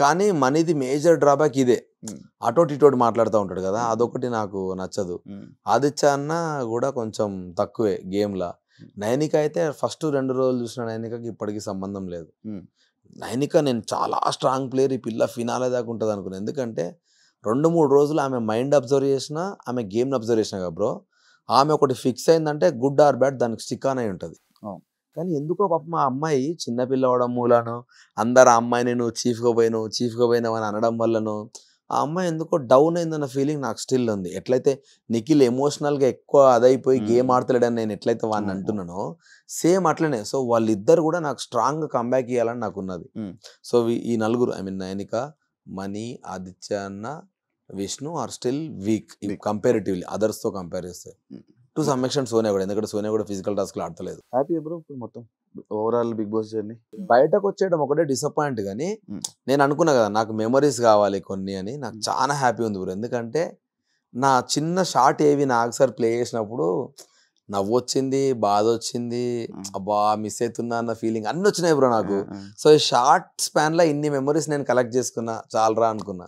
కానీ మనీది మేజర్ డ్రాబ్యాక్ ఇదే, అటోటి ఇటోటి మాట్లాడుతూ ఉంటాడు కదా, అదొకటి నాకు నచ్చదు. ఆదిత్య అన్న కూడా కొంచెం తక్కువే గేమ్లా. నైనిక అయితే ఫస్ట్ 2 రోజులు చూసిన నైనికకి ఇప్పటికీ సంబంధం లేదు. నైనిక నేను చాలా స్ట్రాంగ్ ప్లేయర్, ఈ పిల్ల ఫినాలే దాకా ఉంటుంది అనుకున్నాను. ఎందుకంటే 2-3 రోజులు ఆమె మైండ్ అబ్జర్వ్ చేసినా, ఆమె గేమ్ని అబ్జర్వ్ చేసినా కదా బ్రో, ఆమె ఒకటి ఫిక్స్ అయిందంటే గుడ్ ఆర్ బ్యాడ్ దానికి స్టిక్ అనే ఉంటుంది. కానీ ఎందుకో పాప మా అమ్మాయి చిన్నపిల్ల అవడం మూలాను, అందరు ఆ అమ్మాయిని నువ్వు చీఫ్గా పోయినావు అని అనడం వల్లను ఆ అమ్మాయి ఎందుకో డౌన్ అయిందన్న ఫీలింగ్ నాకు స్టిల్ ఉంది. ఎట్లయితే నిఖిల్ ఎమోషనల్గా ఎక్కువ అదైపోయి గేమ్ ఆడతలేడని నేను ఎట్లయితే వాడిని అంటున్నానో సేమ్ అట్లనే. సో వాళ్ళిద్దరు కూడా నాకు స్ట్రాంగ్గా కంబ్యాక్ ఇవ్వాలని నాకు ఉన్నది. సో ఈ నలుగురు, ఐ మీన్ నైనిక, మనీ, ఆదిత్య అన్న, Vishnu are still weak comparatively అదర్స్తో కంపేర్ చేస్తే. టు సమ్ ఎక్స్టెంట్ సోనియా కూడా, ఎందుకంటే సోనియా కూడా ఫిజికల్ టాస్క్లు ఆడతలేదు. హ్యాపీ బ్రో మొత్తం ఓవరాల్ బిగ్ బాస్ జర్నీ? బయటకు వచ్చేయడం ఒకటే డిసప్పాయింట్, కానీ నేను అనుకున్నా కదా నాకు మెమరీస్ కావాలి కొన్ని అని. నాకు చాలా హ్యాపీ ఉంది బ్రో, ఎందుకంటే నా చిన్న షార్ట్ ఏవి నాకు సార్ ప్లే చేసినప్పుడు నవ్వు వచ్చింది, బాధ వచ్చింది, అబ్బా మిస్ అవుతున్నా అన్న ఫీలింగ్ అన్నీ వచ్చినాయి బ్రో నాకు. సో ఈ షార్ట్ స్పాన్లో ఇన్ని మెమరీస్ నేను కలెక్ట్ చేసుకున్నా చాలరా అనుకున్నా.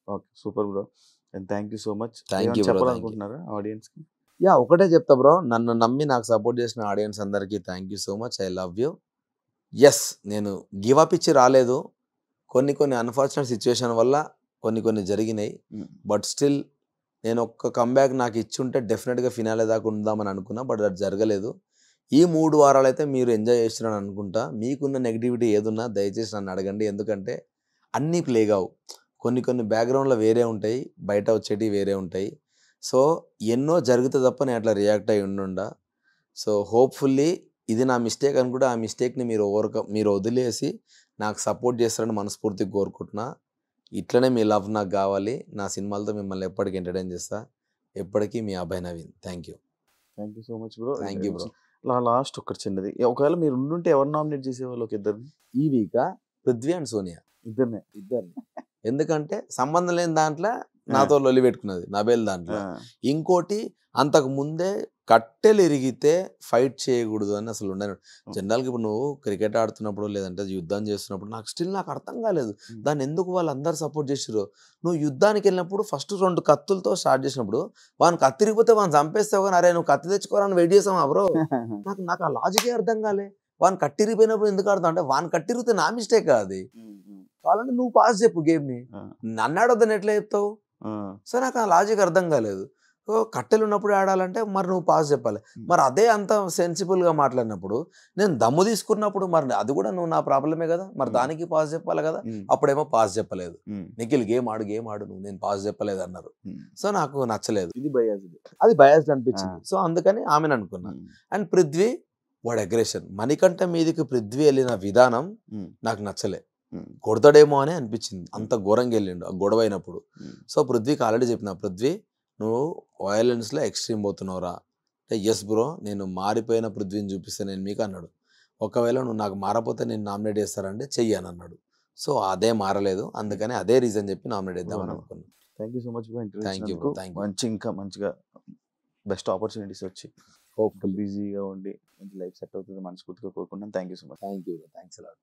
Okay super bro, and thank you so much. Thank you చెప్పాలనుకుంటున్నారా ఆడియన్స్కి? ఒకటే చెప్తా బ్రో, నన్ను నమ్మి నాకు సపోర్ట్ చేసిన ఆడియన్స్ అందరికీ thank you so much, I love you. Yes, నేను గివ్ అప్ ఇచ్చి రాలేదు, కొన్ని అన్ఫార్చునేట్ సిచ్యువేషన్ వల్ల కొన్ని జరిగినాయి. బట్ స్టిల్ నేను ఒక్క కంబ్యాక్ నాకు ఇచ్చి ఉంటే డెఫినెట్గా ఫినాలే దాకా ఉందామని అనుకున్నా, బట్ అది జరగలేదు. ఈ 3 వారాలు అయితే మీరు ఎంజాయ్ చేస్తున్నాను అనుకుంటా. మీకున్న నెగిటివిటీ ఏదున్నా దయచేసి నన్ను అడగండి, ఎందుకంటే అన్నీ ప్లే కావు, కొన్ని బ్యాక్గ్రౌండ్లో వేరే ఉంటాయి, బయట వచ్చేటివి వేరే ఉంటాయి. సో ఎన్నో జరిగితే తప్ప నేను అట్లా రియాక్ట్ అయ్యి ఉండుండా. సో హోప్ఫుల్లీ ఇది నా మిస్టేక్ అనుకుంటే ఆ మిస్టేక్ని మీరు వదిలేసి నాకు సపోర్ట్ చేస్తారని మనస్ఫూర్తిగా కోరుకుంటున్నా. ఇట్లనే మీ లవ్ నాకు కావాలి. నా సినిమాలతో మిమ్మల్ని ఎప్పటికీ ఎంటర్టైన్ చేస్తా. ఎప్పటికీ మీ Abhay Naveen. Thank you so much bro. Thank you bro. Last ఒకటి చిన్నది, ఒకవేళ మీరు ఉండుంటే ఎవరు నామినేట్ చేసేవాళ్ళు? ఒక ఇద్దరు. ఈ వీక్ పృథ్వీ అండ్ సోనియా, ఇద్దరిని. ఎందుకంటే సంబంధం లేని దాంట్లో నాతో లొల్లి పెట్టుకున్నది నబేల్ దాంట్లో. ఇంకోటి అంతకు ముందే కట్టెలు ఇరిగితే ఫైట్ చేయకూడదు అని అసలు ఉండను. జనరల్గా ఇప్పుడు నువ్వు క్రికెట్ ఆడుతున్నప్పుడు లేదంటే యుద్ధం చేస్తున్నప్పుడు నాకు అర్థం కాలేదు దాన్ని ఎందుకు వాళ్ళందరూ సపోర్ట్ చేసిరు. నువ్వు యుద్ధానికి వెళ్ళినప్పుడు ఫస్ట్ 2 కత్తులతో స్టార్ట్ చేసినప్పుడు వాడిని కత్తిరిగిపోతే వాడిని చంపేస్తావు కానీ అరే నువ్వు కత్తి తెచ్చుకోవాలని వెయిట్ చేసావా బ్రో. నాకు ఆ లాజికే అర్థం కాలే. వాడిని కట్టిరిగిపోయినప్పుడు ఎందుకు ఆడతావు అంటే వాడిని కట్టిరిగితే నా మిస్టేక్ అది. కావాలంటే నువ్వు పాస్ చెప్పు గేమ్ని, నన్ను ఆడొద్దని ఎట్లా చెప్తావు. సో నాకు ఆ లాజిక్ అర్థం కాలేదు. కట్టెలు ఉన్నప్పుడు ఆడాలంటే మరి నువ్వు పాస్ చెప్పాలి. మరి అదే అంత సెన్సిబుల్గా మాట్లాడినప్పుడు నేను దమ్ము తీసుకున్నప్పుడు మరి అది కూడా నువ్వు నా ప్రాబ్లమే కదా, మరి దానికి పాస్ చెప్పాలి కదా. అప్పుడేమో పాస్ చెప్పలేదు. నిఖిల్ గేమ్ ఆడు నువ్వు, నేను పాస్ చెప్పలేదు అన్నారు. సో నాకు నచ్చలేదు, అది బయాస్డ్ అనిపించింది. సో అందుకని ఆమెను అనుకున్నాను. అండ్ పృథ్వీ వాడు అగ్రెషన్ మణికంఠ మీదకి పృథ్వీ వెళ్ళిన విధానం నాకు నచ్చలే. కొడతాడేమో అని అనిపించింది, అంత ఘోరంగా వెళ్ళిండు ఆ గొడవ అయినప్పుడు. సో పృథ్వీకి ఆల్రెడీ చెప్పిన, పృథ్వీ నువ్వు వయలెన్స్లో ఎక్స్ట్రీమ్ పోతున్నావురా అంటే ఎస్ బ్రో నేను మారిపోయిన పృథ్వీని చూపిస్తాను నేను మీకు అన్నాడు. ఒకవేళ నువ్వు నాకు మారపోతే నేను నామినేట్ చేస్తారంటే చెయ్యను అన్నాడు. సో అదే మారలేదు, అందుకని అదే రీజన్ చెప్పి నామినేట్ చేద్దామని అనుకున్నాను. Thank you so much. Thank you. ఇంకా మంచిగా బెస్ట్ ఆపర్చునిటీస్ వచ్చి హోప్ఫుల్ బిజీగా ఉండి మంచి లైఫ్ సెట్ అవుతుంది మనస్ఫూర్తిగా కోరుకుంటాను. Thank you so much. Thanks a lot.